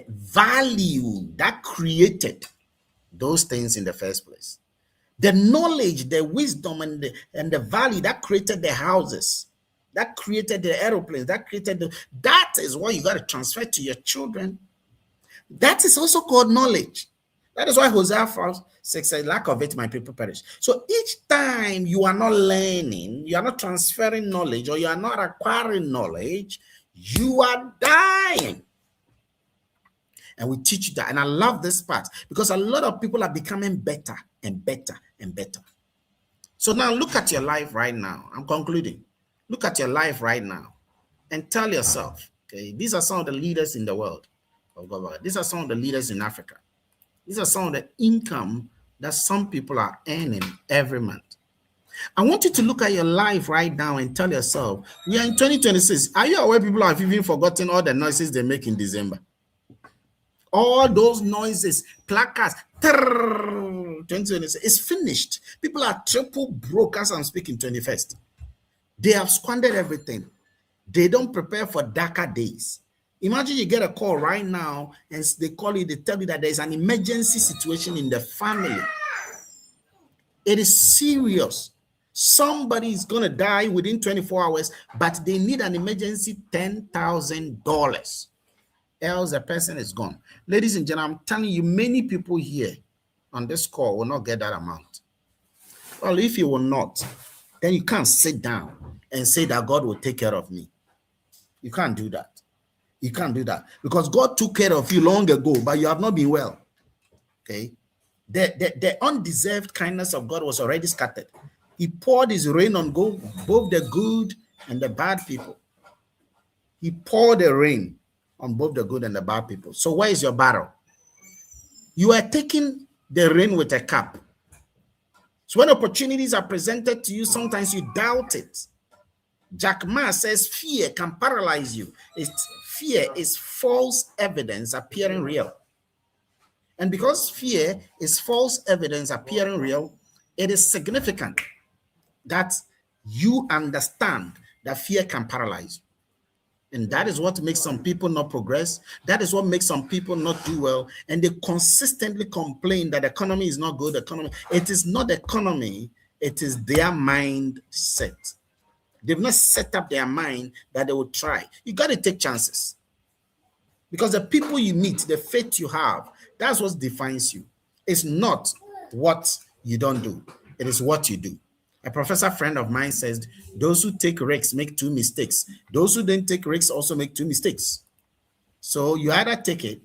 value that created those things in the first place. The knowledge, the wisdom, and the value that created the houses, that created the aeroplanes, that is what you got to transfer to your children. That is also called knowledge. That is why Hosea 4:6 says, lack of it, my people perish. So each time you are not learning, you are not transferring knowledge, or you are not acquiring knowledge, you are dying. And we teach you that. And I love this part because a lot of people are becoming better and better and better. So now look at your life right now. I'm concluding. Look at your life right now and tell yourself, okay, these are some of the leaders in the world. These are some of the leaders in Africa. These are some of the income that some people are earning every month. I want you to look at your life right now and tell yourself, we are in 2026. Are you aware people have even forgotten all the noises they make in December? All those noises, placards, 2026 is finished. People are triple broke as I'm speaking 21st. They have squandered everything. They don't prepare for darker days. Imagine you get a call right now and they call you, they tell you that there's an emergency situation in the family. It is serious. Somebody is going to die within 24 hours, but they need an emergency $10,000. Else the person is gone. Ladies and gentlemen, I'm telling you, many people here on this call will not get that amount. Well, if you will not, then you can't sit down and say that God will take care of me. You can't do that. You can't do that because God took care of you long ago, but you have not been well. Okay. The undeserved kindness of God was already scattered. He poured his rain on both the good and the bad people. He poured the rain on both the good and the bad people. So where is your barrel? You are taking the rain with a cup. So when opportunities are presented to you, sometimes you doubt it. Jack Ma says fear can paralyze you. Fear is false evidence appearing real. And because fear is false evidence appearing real, it is significant that you understand that fear can paralyze you. And that is what makes some people not progress. That is what makes some people not do well. And they consistently complain that the economy is not good. It is not the economy. It is their mindset. They've not set up their mind that they will try. You got to take chances. Because the people you meet, the faith you have, that's what defines you. It's not what you don't do. It is what you do. A professor friend of mine says, those who take risks make 2 mistakes. Those who don't take risks also make 2 mistakes. So you either take it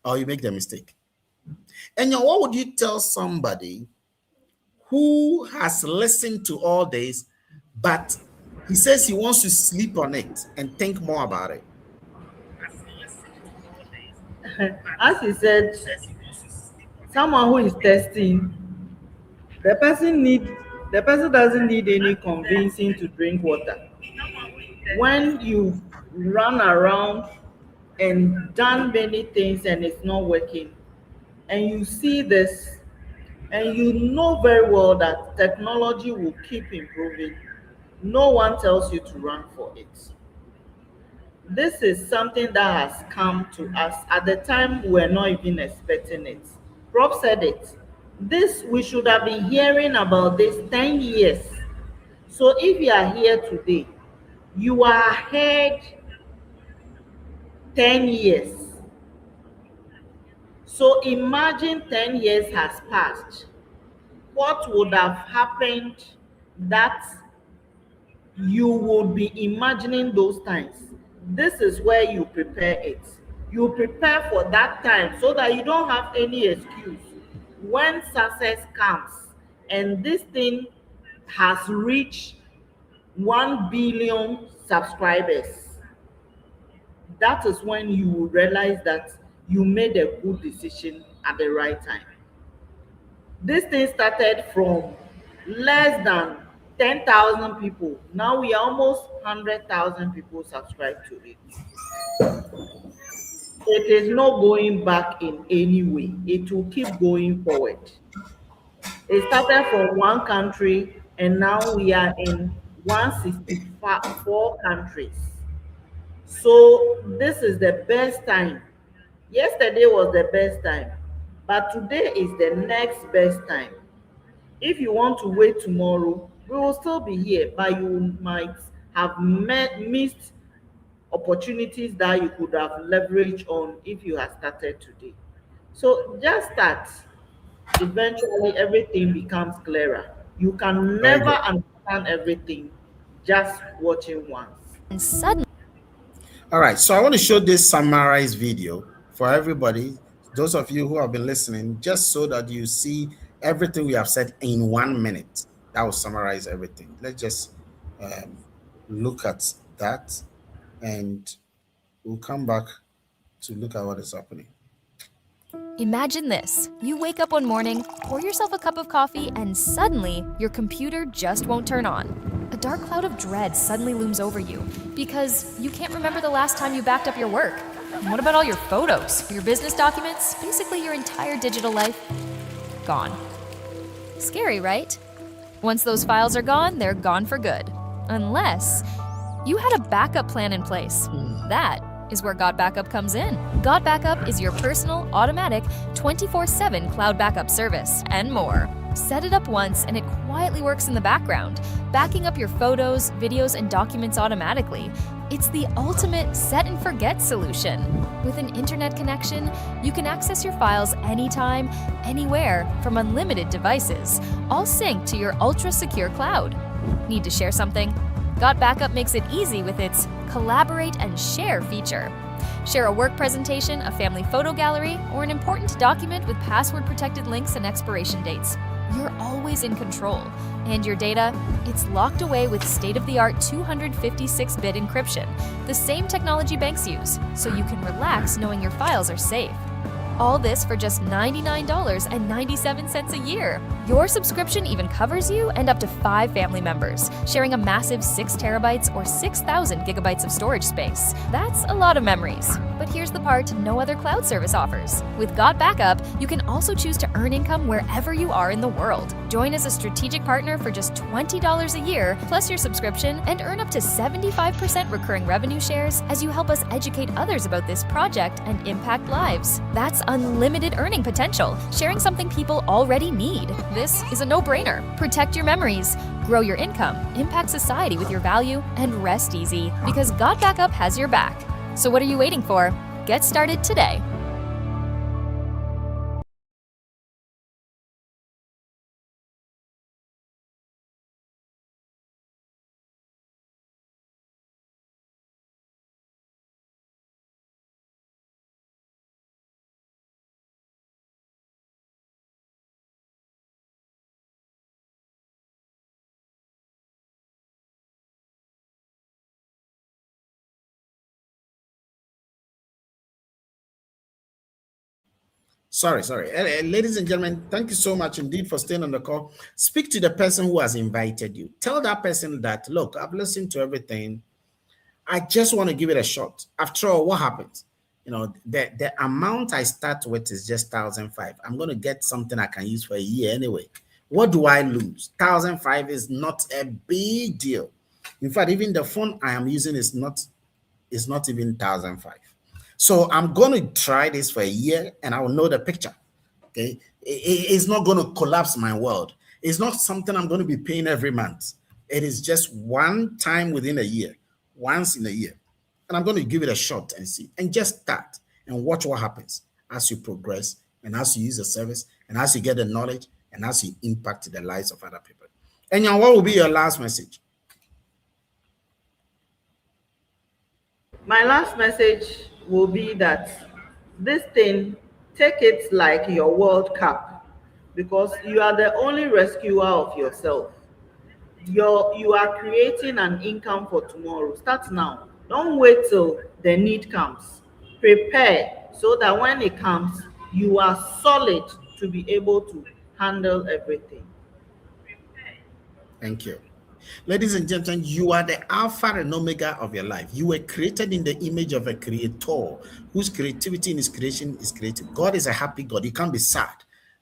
or you make the mistake. And what would you tell somebody who has listened to all this, but he says he wants to sleep on it and think more about it? As he said, someone who is testing, the person need the person doesn't need any convincing to drink water. When you run around and done many things and it's not working, and you see this, and you know very well that technology will keep improving, no one tells you to run for it. This is something that has come to us at the time we're not even expecting it. Rob said it. This we should have been hearing about this 10 years. So if you are here today, you are ahead 10 years. So imagine 10 years has passed. What would have happened that you would be imagining those times? This is where you prepare it. You prepare for that time so that you don't have any excuse. When success comes and this thing has reached 1 billion subscribers, that is when you will realize that you made a good decision at the right time. This thing started from less than 10,000 people. Now we are almost 100,000 people subscribed to it. It is not going back in any way. It will keep going forward. It started from one country and now we are in 164 countries. So this is the best time. Yesterday was the best time, but today is the next best time. If you want to wait tomorrow, we will still be here, but you might have missed opportunities that you could have leveraged on if you had started today. So just start. Eventually, everything becomes clearer. You can Very never good. understand everything just watching once. And suddenly, All right, so I want to show this summarized video for everybody, those of you who have been listening, just so that you see everything we have said in 1 minute. That will summarize everything. Let's just um, look at that, and we'll come back to look at what is happening. imagine this. You wake up one morning, pour yourself a cup of coffee, and suddenly your computer just won't turn on. A dark cloud of dread suddenly looms over you because you can't remember the last time you backed up your work. And what about all your photos, your business documents, basically your entire digital life? Gone. Scary, right? Once those files are gone, they're gone for good. Unless you had a backup plan in place. That is where Got Backup comes in. Got Backup is your personal, automatic, 24/7 cloud backup service and more. Set it up once and it quietly works in the background, backing up your photos, videos, and documents automatically. It's the ultimate set and forget solution. With an internet connection, you can access your files anytime, anywhere, from unlimited devices, all synced to your ultra-secure cloud. Need to share something? Got Backup makes it easy with its Collaborate and Share feature. Share a work presentation, a family photo gallery, or an important document with password-protected links and expiration dates. You're always in control. And your data? It's locked away with state-of-the-art 256-bit encryption, the same technology banks use, so you can relax knowing your files are safe. All this for just $99.97 a year. Your subscription even covers you and up to 5 family members, sharing a massive 6 terabytes or 6,000 gigabytes of storage space. That's a lot of memories. But here's the part no other cloud service offers. With Got Backup, you can also choose to earn income wherever you are in the world. Join as a strategic partner for just $20 a year, plus your subscription, and earn up to 75% recurring revenue shares as you help us educate others about this project and impact lives. That's unlimited earning potential, sharing something people already need. This is a no-brainer. Protect your memories, grow your income, impact society with your value, and rest easy because Got Backup has your back. So what are you waiting for? Get started today. Sorry. Ladies and gentlemen, thank you so much indeed for staying on the call. Speak to the person who has invited you. Tell that person that, look, I've listened to everything. I just want to give it a shot. After all, what happens? The amount I start with is just 1,005. I'm going to get something I can use for a year anyway. What do I lose? 1,005 is not a big deal. In fact, even the phone I am using is not even 1,005. So I'm going to try this for a year and I will know the picture. Okay. It's not going to collapse my world. It's not something I'm going to be paying every month. It is just one time within a year, once in a year. And I'm going to give it a shot and see. And just start and watch what happens as you progress and as you use the service and as you get the knowledge and as you impact the lives of other people. And what will be your last message? My last message will be that this thing, take it like your World Cup, because you are the only rescuer of yourself. You are creating an income for tomorrow. Start now. Don't wait till the need comes. Prepare so that when it comes, you are solid to be able to handle everything. Thank you. Ladies and gentlemen, you are the Alpha and Omega of your life. You were created in the image of a creator whose creativity in his creation is creative. God is a happy God. You can't be sad.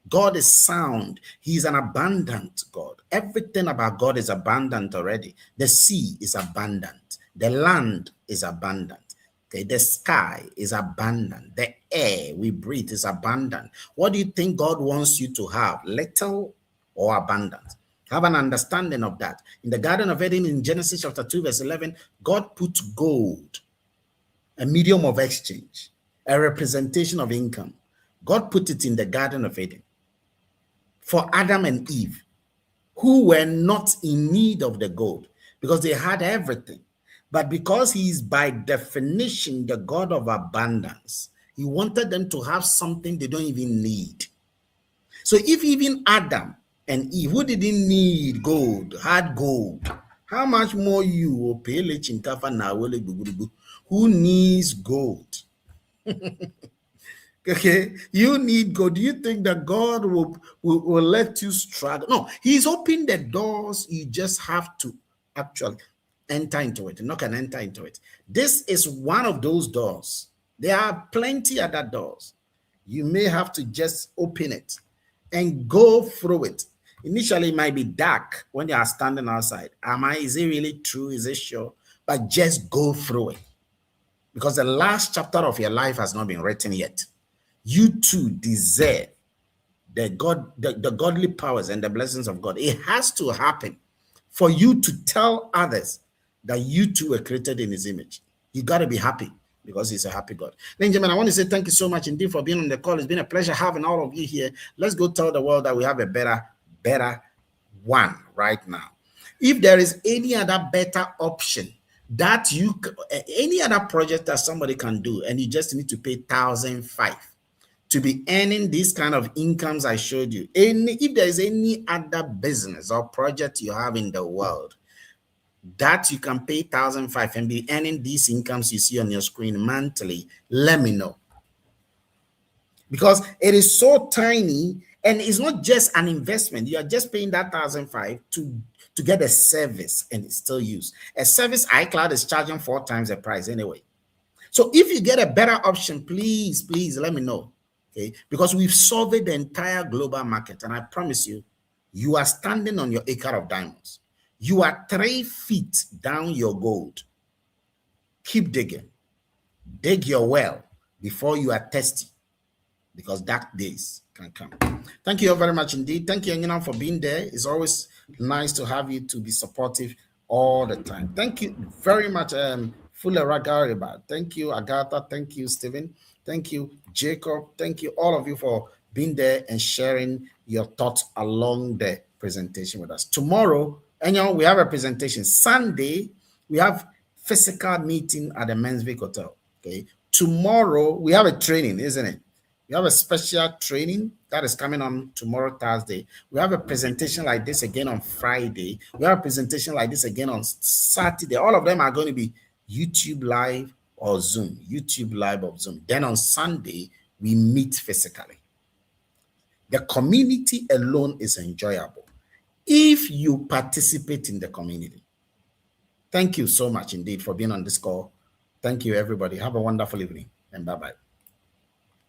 God is sound. He is an abundant God. Everything about God is abundant already. The sea is abundant. The land is abundant. Okay, the sky is abundant. The air we breathe is abundant. What do you think God wants you to have? Little or abundant? Have an understanding of that. In the Garden of Eden, in Genesis chapter 2, verse 11, God put gold, a medium of exchange, a representation of income. God put it in the Garden of Eden for Adam and Eve, who were not in need of the gold because they had everything. But because he is by definition the God of abundance, he wanted them to have something they don't even need. So if even Adam and Eve, who didn't need gold, had gold, how much more you will pay who needs gold? Okay, you need gold. Do you think that God will let you struggle? No, he's opened the doors. You just have to actually enter into it. Not can enter into it. This is one of those doors. There are plenty other doors. You may have to just open it and go through it. Initially, it might be dark when you are standing outside. Is it really true? Is it sure? But just go through it. Because the last chapter of your life has not been written yet. You too deserve the godly powers and the blessings of God. It has to happen for you to tell others that you too were created in his image. You got to be happy because he's a happy God. Ladies and gentlemen, I want to say thank you so much indeed for being on the call. It's been a pleasure having all of you here. Let's go tell the world that we have a better one right now. If there is any other better option that any other project that somebody can do, and you just need to pay 1,005 to be earning these kind of incomes I showed you. If there is any other business or project you have in the world that you can pay 1,005 and be earning these incomes you see on your screen monthly, let me know. Because it is so tiny and it's not just an investment. You are just paying that 1,005 to get a service and it's still used. A service iCloud is charging 4 times the price anyway. So if you get a better option, please let me know. Okay, because we've solved the entire global market, and I promise you, you are standing on your acre of diamonds. You are 3 feet down your gold. Keep digging. Dig your well before you are thirsty, because dark days can come. Thank you all very much indeed. Thank you, Engina, for being there. It's always nice to have you to be supportive all the time. Thank you very much, Fulera Gariba. Thank you, Agatha. Thank you, Stephen. Thank you, Jacob. Thank you, all of you, for being there and sharing your thoughts along the presentation with us. Tomorrow, we have a presentation. Sunday, we have physical meeting at the Mensvik Hotel. Okay. Tomorrow, we have a training, isn't it? We have a special training that is coming on tomorrow, Thursday. We have a presentation like this again on Friday. We have a presentation like this again on Saturday. All of them are going to be YouTube Live or Zoom. YouTube Live or Zoom. Then on Sunday, we meet physically. The community alone is enjoyable if you participate in the community. Thank you so much indeed for being on this call. Thank you, everybody. Have a wonderful evening, and bye-bye.